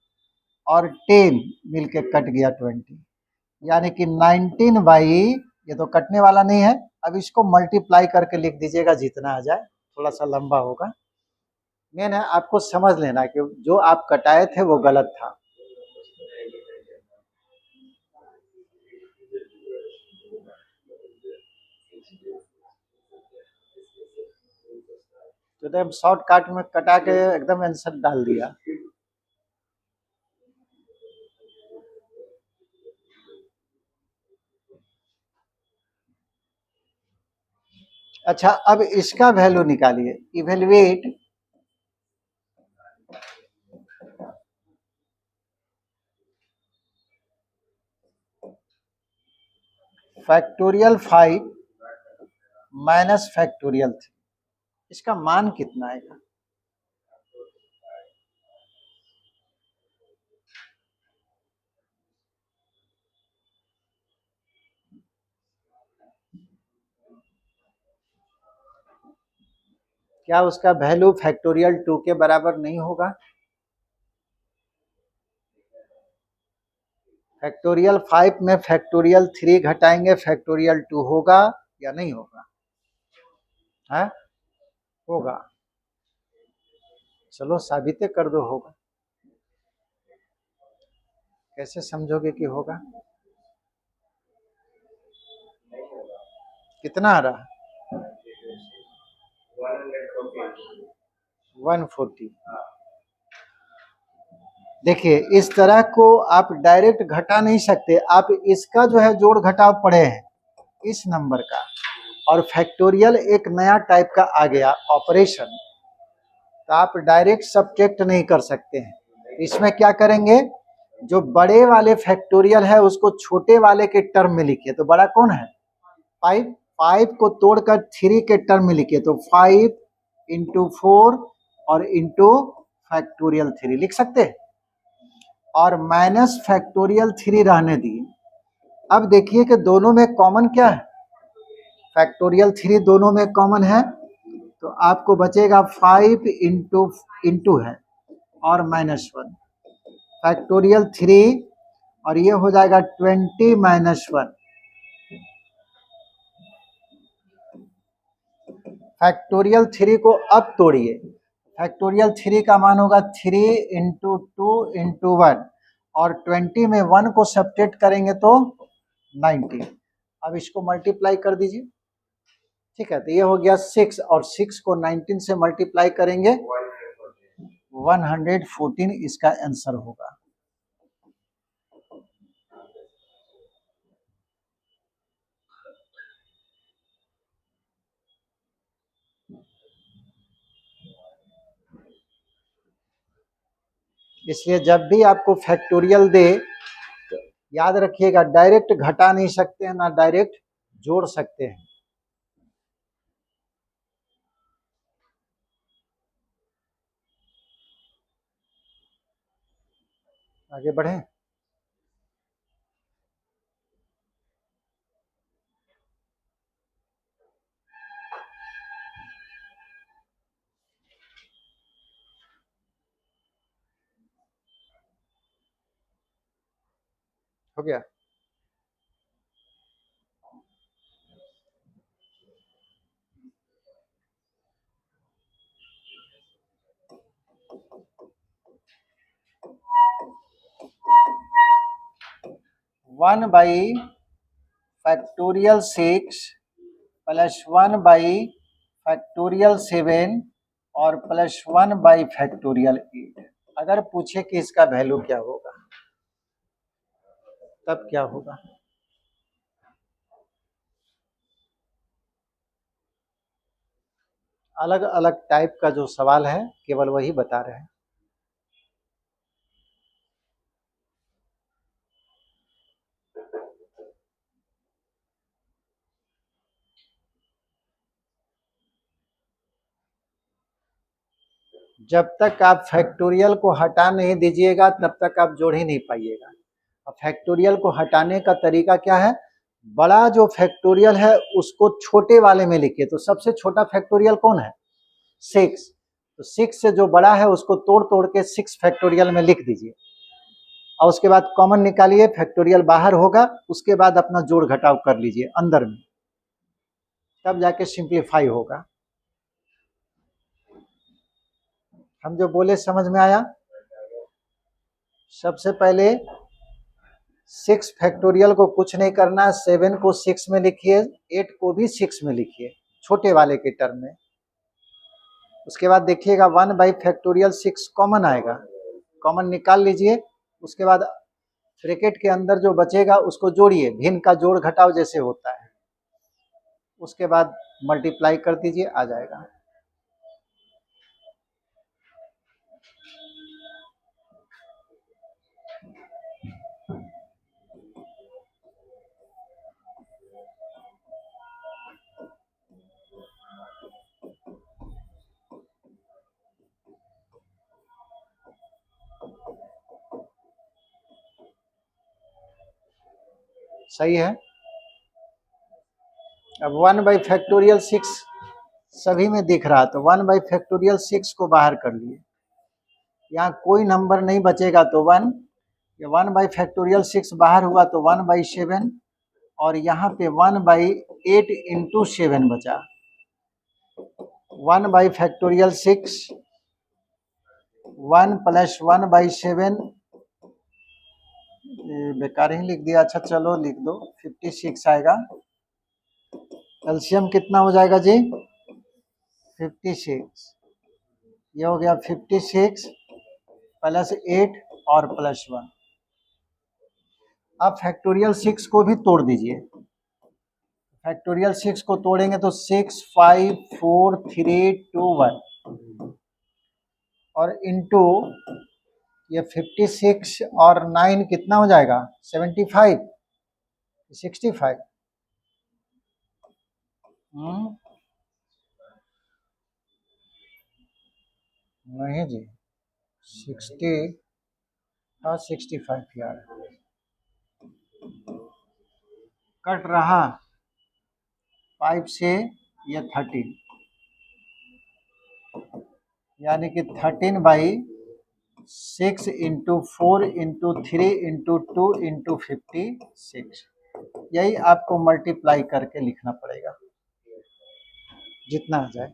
और 10 मिलके कट गया 20, यानी कि 19 बाई, ये तो कटने वाला नहीं है, अब इसको मल्टीप्लाई करके लिख दीजिएगा जितना आ जाए, थोड़ा सा लंबा होगा। मेन है आपको समझ लेना कि जो आप कटाए थे वो गलत था। तो एकदम शॉर्टकट में कटा के एकदम आंसर डाल दिया। अच्छा, अब इसका वैल्यू निकालिए। इवेल्युएट फैक्टोरियल 5 माइनस फैक्टोरियल 3, इसका मान कितना आएगा? क्या उसका वैल्यू फैक्टोरियल 2 के बराबर नहीं होगा? फैक्टोरियल 5 में फैक्टोरियल 3 घटाएंगे, फैक्टोरियल 2 होगा या नहीं होगा? है? होगा। चलो साबित कर दो होगा। कैसे समझोगे कि होगा? कितना आ रहा है? 140। देखिए, इस तरह को आप डायरेक्ट घटा नहीं सकते, आप इसका जो है जोड़ घटाव पढ़े हैं इस नंबर का, और फैक्टोरियल एक नया टाइप का आ गया ऑपरेशन, तो आप डायरेक्ट सब्ट्रैक्ट नहीं कर सकते हैं। इसमें क्या करेंगे, जो बड़े वाले फैक्टोरियल है उसको छोटे वाले के टर्म में लिखिए। तो बड़ा कौन है? 5। 5 को तोड़कर 3 के टर्म में लिखिए, तो 5 इंटू 4 और इंटू फैक्टोरियल 3 लिख सकते हैं, और माइनस फैक्टोरियल 3 रहने दिए। अब देखिए कि दोनों में कॉमन क्या है? फैक्टोरियल 3 दोनों में कॉमन है, तो आपको बचेगा 5 इंटू है और -1 फैक्टोरियल 3, और ये हो जाएगा 20 -1। फैक्टोरियल 3 को अब तोड़िए, फैक्टोरियल 3 का मान होगा 3 इंटू 2 इंटू 1, और 20 में 1 को सब्ट्रैक्ट करेंगे तो 90। अब इसको मल्टीप्लाई कर दीजिए। ठीक है, तो ये हो गया 6, और 6 को 19 से मल्टीप्लाई करेंगे 114, इसका आंसर होगा। इसलिए जब भी आपको फैक्टोरियल दे तो याद रखिएगा, डायरेक्ट घटा नहीं सकते हैं ना डायरेक्ट जोड़ सकते हैं। आगे बढ़े। हो गया। One by factorial 6 plus 1 by factorial 7 और प्लस 1 बाई फैक्टोरियल 8। अगर पूछे कि इसका वैल्यू क्या होगा, तब क्या होगा? अलग अलग टाइप का जो सवाल है केवल वही बता रहे हैं। जब तक आप फैक्टोरियल को हटा नहीं दीजिएगा तब तक आप जोड़ ही नहीं पाइएगा। अब फैक्टोरियल को हटाने का तरीका क्या है? बड़ा जो फैक्टोरियल है उसको छोटे वाले में लिखिए। तो सबसे छोटा फैक्टोरियल कौन है? 6। तो 6 से जो बड़ा है उसको तोड़ तोड़ के 6 फैक्टोरियल में लिख दीजिए, और उसके बाद कॉमन निकालिए, फैक्टोरियल बाहर होगा, उसके बाद अपना जोड़ घटाव कर लीजिए अंदर में, तब जाके सिंप्लीफाई होगा। हम जो बोले समझ में आया? सबसे पहले 6 फैक्टोरियल को कुछ नहीं करना, 7 को 6 में लिखिए, 8 को भी 6 में लिखिए, छोटे वाले के टर्म में। उसके बाद देखिएगा 1/6 कॉमन आएगा, कॉमन निकाल लीजिए। उसके बाद ब्रैकेट के अंदर जो बचेगा उसको जोड़िए, भिन्न का जोड़ घटाव जैसे होता है। उसके बाद मल्टीप्लाई कर दीजिए, आ जाएगा। सही है। अब 1/6 सभी में दिख रहा, तो 1/6 को बाहर कर लिए। यहाँ कोई नंबर नहीं बचेगा तो 1, 1/6 बाहर हुआ तो 1/7, और यहाँ पे 1/8 इंटू 7 बचा। 1/6 1 + 1/7, बेकार ही लिख दिया। अच्छा चलो लिख दो, 56 आएगा। एलसीएम कितना हो जाएगा जी? 56। ये हो गया 56 + 8 और +1। अब फैक्टोरियल 6 को भी तोड़ दीजिए। फैक्टोरियल 6 को तोड़ेंगे तो 6, 5, 4, 3, 2, 1 और इंटू ये 56 और 9 कितना हो जाएगा? 75, 65। नहीं जी, 60, हाँ 65 यार कट रहा 5 से, ये 13, यानी कि 13/6 इंटू 4 इंटू 3 इंटू 2 इंटू 56। यही आपको मल्टीप्लाई करके लिखना पड़ेगा, जितना आ जाए।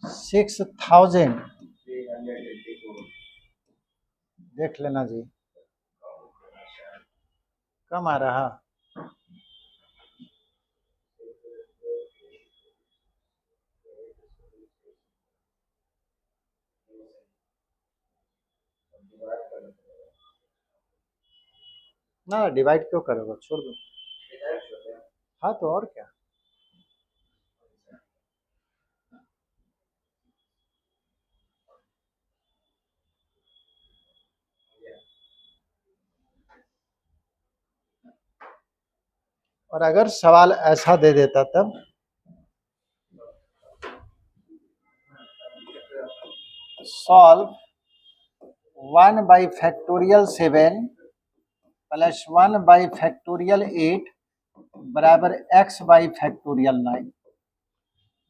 सिक्स 1000 देख लेना जी, कम आ रहा। ना डिवाइड क्यों करोगे, छोड़ दो। हाँ तो और क्या। और अगर सवाल ऐसा दे देता तब सॉल्व 1/7 + 1/8 बराबर x/9।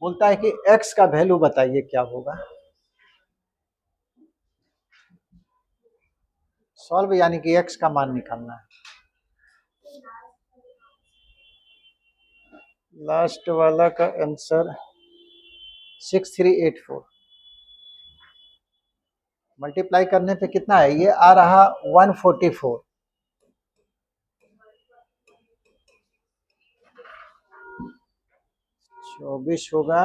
बोलता है कि x का वैल्यू बताइए क्या होगा। सॉल्व यानी कि x का मान निकालना है। लास्ट वाला का आंसर 6384। मल्टीप्लाई करने पे कितना है? ये आ रहा 144। 24 होगा।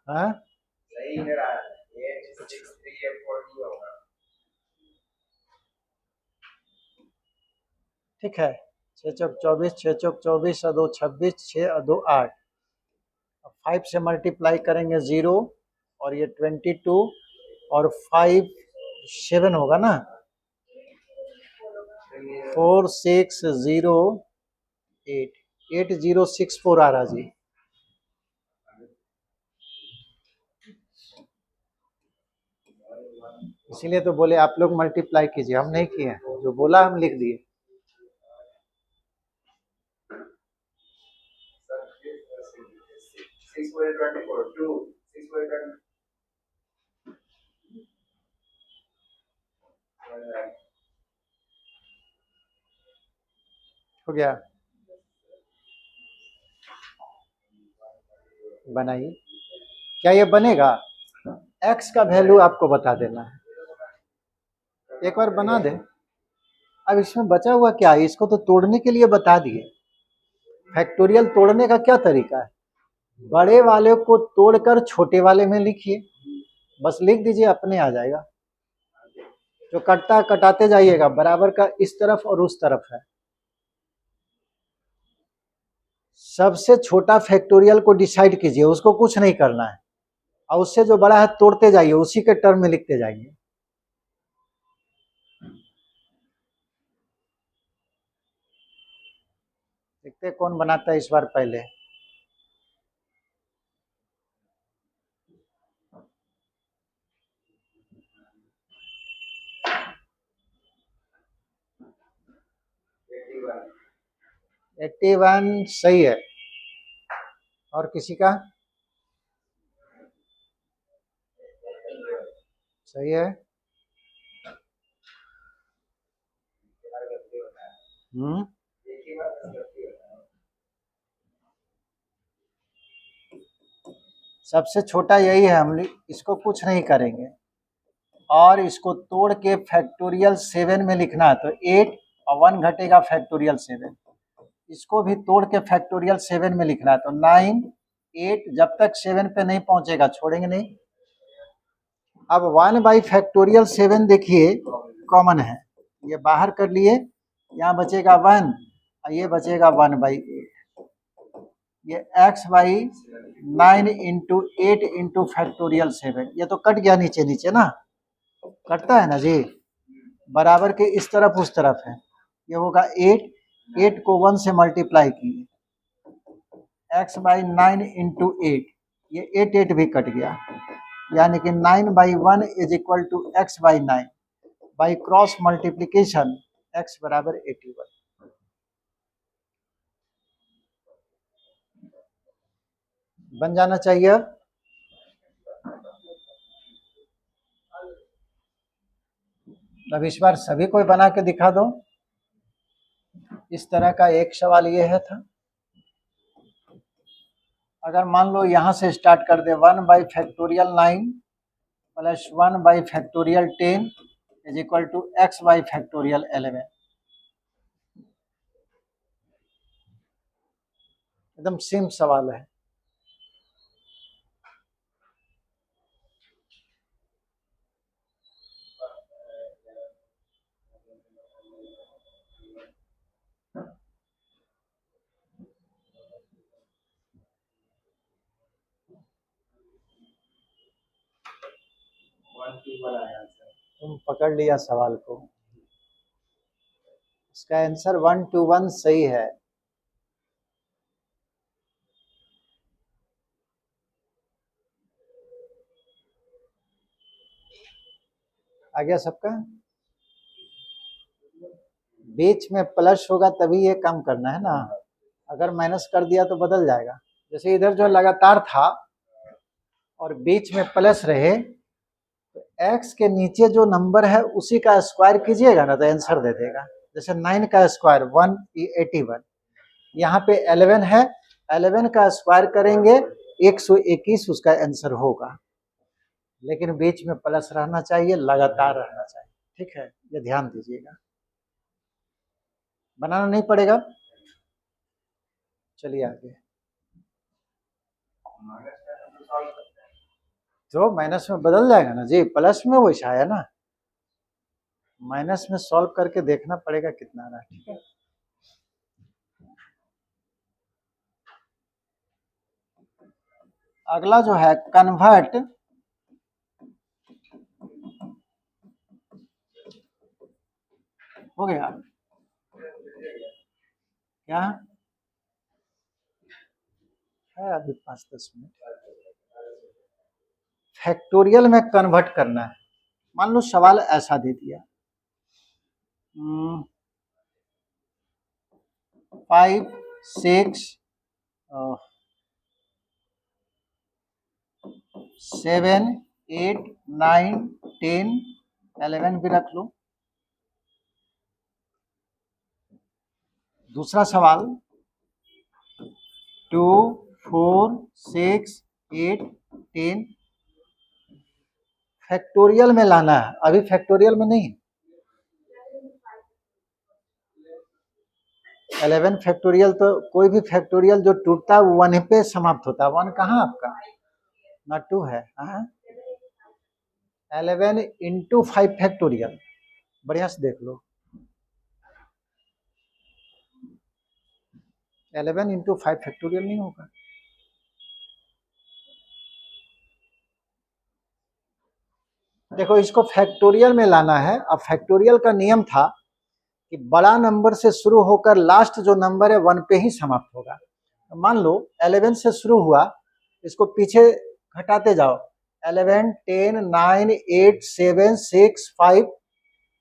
हाँ ठीक है। 6 चौक 24, 6 चौक 24, 2 26, 6 2 8। 5 से मल्टीप्लाई करेंगे 0, और ये 22 और 5 7 होगा ना, 4608 8064 आ रहा जी। इसीलिए तो बोले आप लोग मल्टीप्लाई कीजिए, हम नहीं किए, जो बोला हम लिख दिए। हो गया, बनाइए। क्या ये बनेगा? एक्स का वैल्यू आपको बता देना है, एक बार बना दे। अब इसमें बचा हुआ क्या है, इसको तो तोड़ने के लिए बता दिए। फैक्टोरियल तोड़ने का क्या तरीका है, बड़े वाले को तोड़कर छोटे वाले में लिखिए, बस लिख दीजिए, अपने आ जाएगा। जो कटता कटाते जाइएगा, बराबर का इस तरफ और उस तरफ है। सबसे छोटा फैक्टोरियल को डिसाइड कीजिए, उसको कुछ नहीं करना है, और उससे जो बड़ा है तोड़ते जाइए, उसी के टर्म में लिखते जाइए। देखते कौन बनाता है इस बार पहले। एट्टी वन सही है। और किसी का सही है। सबसे छोटा यही है, हम इसको कुछ नहीं करेंगे, और इसको तोड़ के फैक्टोरियल 7 में लिखना है, तो 8 और 1 घटेगा फैक्टोरियल 7। इसको भी तोड़ के फैक्टोरियल 7 में लिखना है, तो 9 8, जब तक 7 पे नहीं पहुंचेगा छोड़ेंगे नहीं। अब 1 बाई फैक्टोरियल 7 देखिए कॉमन है, ये बाहर कर लिए, यहाँ बचेगा 1 और ये बचेगा 1/8। ये x by 9 into 8 into factorial 7, ये तो कट गया नीचे नीचे ना, कटता है ना जी, बराबर के इस तरफ उस तरफ है। ये होगा 8 को 1 से मल्टीप्लाई किए, x बाई 9 इंटू 8, ये 8 भी कट गया, यानी कि 9/1 इज equal to x by 9, by cross multiplication x बराबर 81। बन जाना चाहिए। अब इस बार सभी कोई बना के दिखा दो। इस तरह का एक सवाल ये है था, अगर मान लो यहाँ से स्टार्ट कर दे, 1 बाई फैक्टोरियल 9 प्लस 1 by factorial 10 is equal to x by factorial 11। एकदम सेम सवाल है। तुम पकड़ लिया सवाल को, इसका आंसर 121 सही है। आ गया सबका। बीच में प्लस होगा तभी ये काम करना है ना, अगर माइनस कर दिया तो बदल जाएगा। जैसे इधर जो लगातार था और बीच में प्लस रहे, तो x के नीचे जो नंबर है उसी का स्क्वायर कीजिएगा ना, तो आंसर दे देगा। जैसे 9 का स्क्वायर 181, यहाँ पे 11 है, 11 का स्क्वायर करेंगे 121, उसका आंसर होगा। लेकिन बीच में प्लस रहना चाहिए, लगातार रहना चाहिए, ठीक है, ये ध्यान दीजिएगा। बनाना नहीं पड़ेगा। चलिए आगे। तो माइनस में बदल जाएगा ना जी, प्लस में वैसा है ना, माइनस में सॉल्व करके देखना पड़ेगा कितना आ रहा है, ठीक है। अगला जो है कन्वर्ट हो गया क्या है, अभी 5-10 मिनट। फैक्टोरियल में कन्वर्ट करना है। मान लो सवाल ऐसा दे दिया, 5 6 7 8 9 10 11 भी रख लो। दूसरा सवाल 2 4 6 8 10 फैक्टोरियल में लाना है, अभी फैक्टोरियल में नहीं। 11 फैक्टोरियल तो कोई भी फैक्टोरियल जो टूटता है वो 1 पे समाप्त होता है। 1 कहाँ आपका, ना 2 है। हाँ 11 इंटू 5 फैक्टोरियल, बढ़िया से देख लो। 11 इंटू 5 फैक्टोरियल नहीं होगा। देखो इसको फैक्टोरियल में लाना है। अब फैक्टोरियल का नियम था कि बड़ा नंबर से शुरू होकर लास्ट जो नंबर है 1 पे ही समाप्त होगा। तो मान लो 11 से शुरू हुआ, इसको पीछे घटाते जाओ, 11, 10, 9, 8, 7, 6, 5,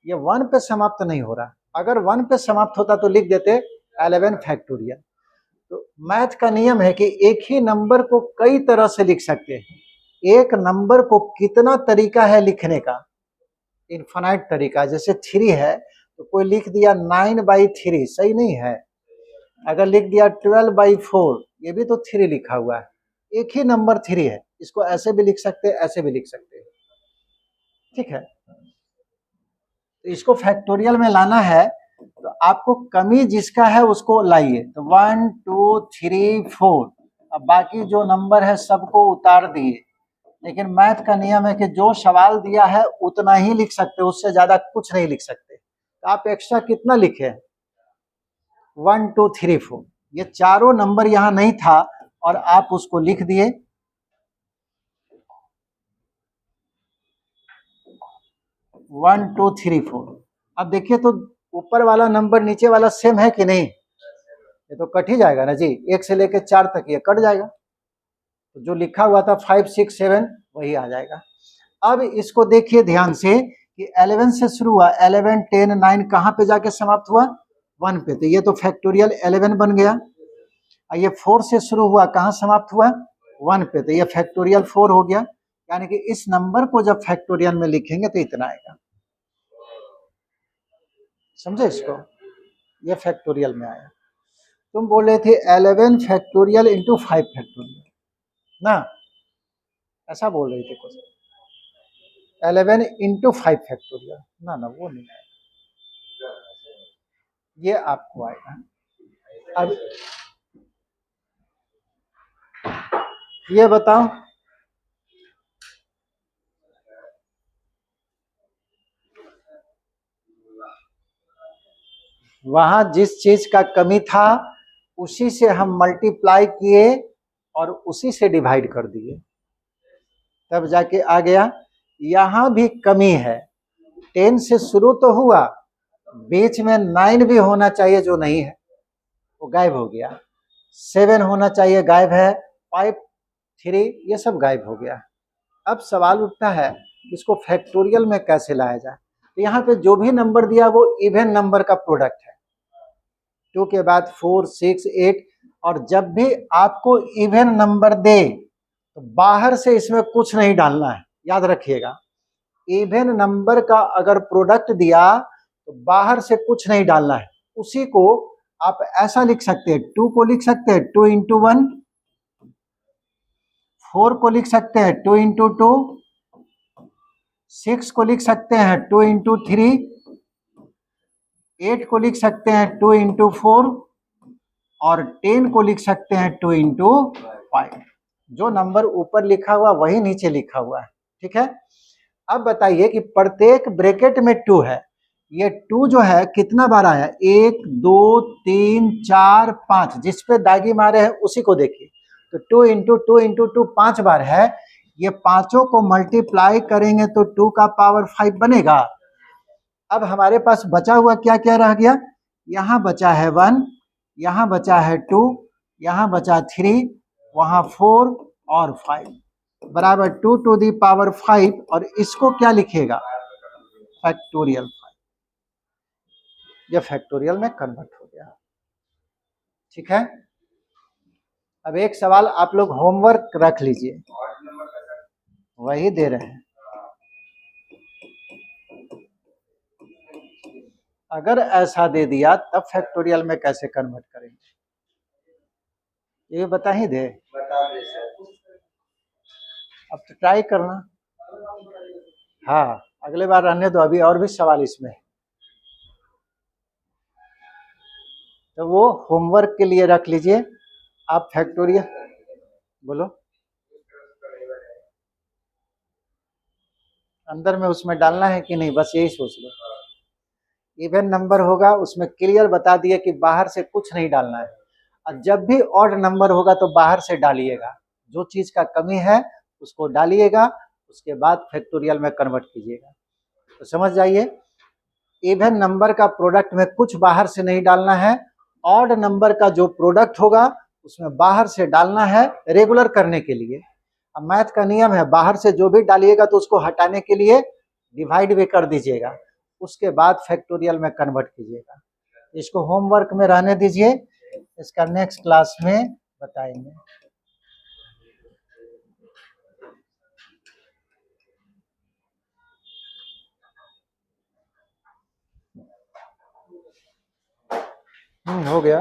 ये 1 पे समाप्त नहीं हो रहा। अगर 1 पे समाप्त होता तो लिख देते 11 फैक्टोरियल। तो मैथ का नियम है कि एक ही नंबर को कई तरह से लिख सकते हैं। एक नंबर को कितना तरीका है लिखने का, इनफाइनाइट तरीका। जैसे 3 है तो कोई लिख दिया 9/3, सही नहीं है। अगर लिख दिया 12/4, ये भी तो 3 लिखा हुआ है। एक ही नंबर 3 है, इसको ऐसे भी लिख सकते हैं, ऐसे भी लिख सकते हैं, ठीक है। तो इसको फैक्टोरियल में लाना है तो आपको कमी जिसका है उसको लाइए। तो 1, 2, 3, 4, अब बाकी जो नंबर है सबको उतार दिए। लेकिन मैथ का नियम है कि जो सवाल दिया है उतना ही लिख सकते, उससे ज्यादा कुछ नहीं लिख सकते। तो आप एक्स्ट्रा कितना लिखे, 1, 2, 3, 4, ये चारों नंबर यहाँ नहीं था और आप उसको लिख दिए। One two three four. अब देखिए तो ऊपर वाला नंबर नीचे वाला सेम है कि नहीं, ये तो कट ही जाएगा ना जी। 1 से लेकर 4 तक ये कट जाएगा, तो जो लिखा हुआ था 5, 6, 7 वही आ जाएगा। अब इसको देखिए ध्यान से कि 11 से शुरू हुआ, 11, 10, 9 कहाँ पे जाके समाप्त हुआ, 1 पे। तो ये तो फैक्टोरियल 11 बन गया। ये 4 से शुरू हुआ, कहाँ समाप्त हुआ, 1 पे। तो ये फैक्टोरियल 4 हो गया। यानी कि इस नंबर को जब फैक्टोरियल में लिखेंगे तो इतना आएगा। समझे इसको, ये फैक्टोरियल में आया। तुम बोल रहे थे 11 फैक्टोरियल इंटू 5 फैक्टोरियल ना, ऐसा बोल रहे थे कुछ। 11 इंटू 5 फैक्टोरियल ना, ना वो नहीं आएगा, ये आपको आएगा। अब ये बताओ, वहां जिस चीज का कमी था उसी से हम मल्टीप्लाई किए और उसी से डिवाइड कर दिए, तब जाके आ गया। यहां भी कमी है, 10 से शुरू तो हुआ, बीच में 9 भी होना चाहिए जो नहीं है, वो गायब हो गया। 7 होना चाहिए, गायब है। 5, 3 ये सब गायब हो गया। अब सवाल उठता है कि इसको फैक्टोरियल में कैसे लाया जाए। तो यहाँ पे जो भी नंबर दिया वो इवन नंबर का प्रोडक्ट है। 2 के बाद 4, 6, 8, और जब भी आपको इवन नंबर दे तो बाहर से इसमें कुछ नहीं डालना है, याद रखिएगा। इवन नंबर का अगर प्रोडक्ट दिया तो बाहर से कुछ नहीं डालना है। उसी को आप ऐसा लिख सकते हैं, 2 को लिख सकते हैं 2 इंटू 1, 4 को लिख सकते हैं 2 इंटू 2, 6 को लिख सकते हैं 2 इंटू 3, 8 को लिख सकते हैं 2 इंटू 4, और 10 को लिख सकते हैं 2 इंटू 5। जो नंबर ऊपर लिखा हुआ वही नीचे लिखा हुआ है, ठीक है। अब बताइए कि प्रत्येक ब्रैकेट में 2 है, ये 2 जो है कितना बार आया, 1, 2, 3, 4, 5, जिस पे दागी मारे हैं उसी को देखिए। तो 2 इंटू 2 इंटू 2 5 बार है। ये पांचों को मल्टीप्लाई करेंगे तो 2 का पावर 5 बनेगा। अब हमारे पास बचा हुआ क्या क्या रह गया, यहाँ बचा है 1, यहाँ बचा है 2, यहाँ बचा 3, वहां 4 और 5, बराबर 2 टू दी पावर 5। और इसको क्या लिखेगा, फैक्टोरियल 5। यह फैक्टोरियल में कन्वर्ट हो गया, ठीक है। अब एक सवाल आप लोग होमवर्क रख लीजिए, वही दे रहे हैं। अगर ऐसा दे दिया तब फैक्टोरियल में कैसे कन्वर्ट करेंगे, ये बता ही दे। अब तो ट्राई करना। हाँ, अगले बार रहने दो, अभी और भी सवाल इसमें। तो वो होमवर्क के लिए रख लीजिए आप। फैक्टोरियल बोलो, अंदर में उसमें डालना है कि नहीं, बस यही सोच लो। इवन नंबर होगा उसमें क्लियर बता दिए कि बाहर से कुछ नहीं डालना है, और जब भी ऑड नंबर होगा तो बाहर से डालिएगा, जो चीज का कमी है उसको डालिएगा, उसके बाद फैक्टोरियल में कन्वर्ट कीजिएगा। तो समझ जाइए, इवन नंबर का प्रोडक्ट में कुछ बाहर से नहीं डालना है, ऑड नंबर का जो प्रोडक्ट होगा उसमें बाहर से डालना है रेगुलर करने के लिए। अब मैथ का नियम है, बाहर से जो भी डालिएगा तो उसको हटाने के लिए डिवाइड भी कर दीजिएगा, उसके बाद फैक्टोरियल में कन्वर्ट कीजिएगा। इसको होमवर्क में रहने दीजिए, इसका नेक्स्ट क्लास में बताएंगे। हो गया।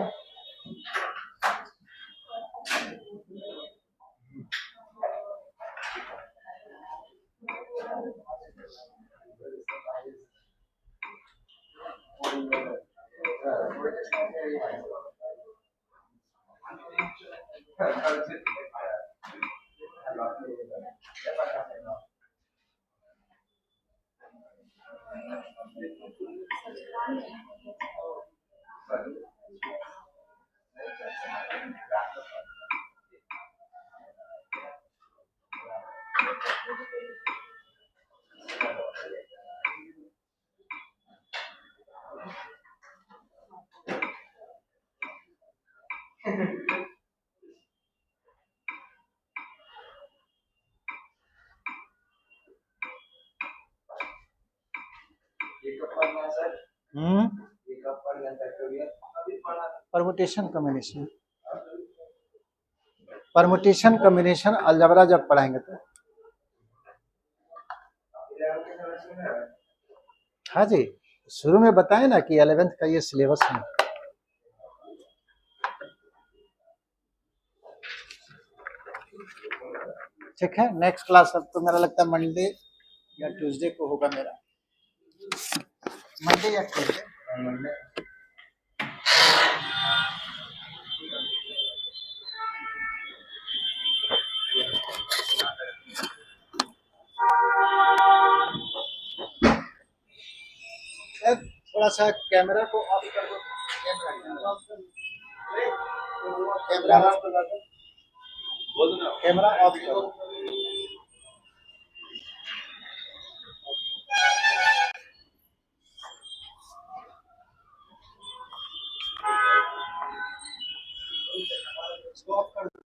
Permutation combination, permutation combination algebra जब पढ़ाएंगे तो। हाँ जी, शुरू में बताए ना कि 11th का ये सिलेबस है। ठीक है, नेक्स्ट क्लास अब तो मेरा लगता है मंडे या ट्यूसडे को होगा मेरा, मंडे या ट्यूसडे। मंडे। थोड़ा सा कैमरा को ऑफ कर दो, कैमरा ऑफ करो। इसको ऑफ कर दो।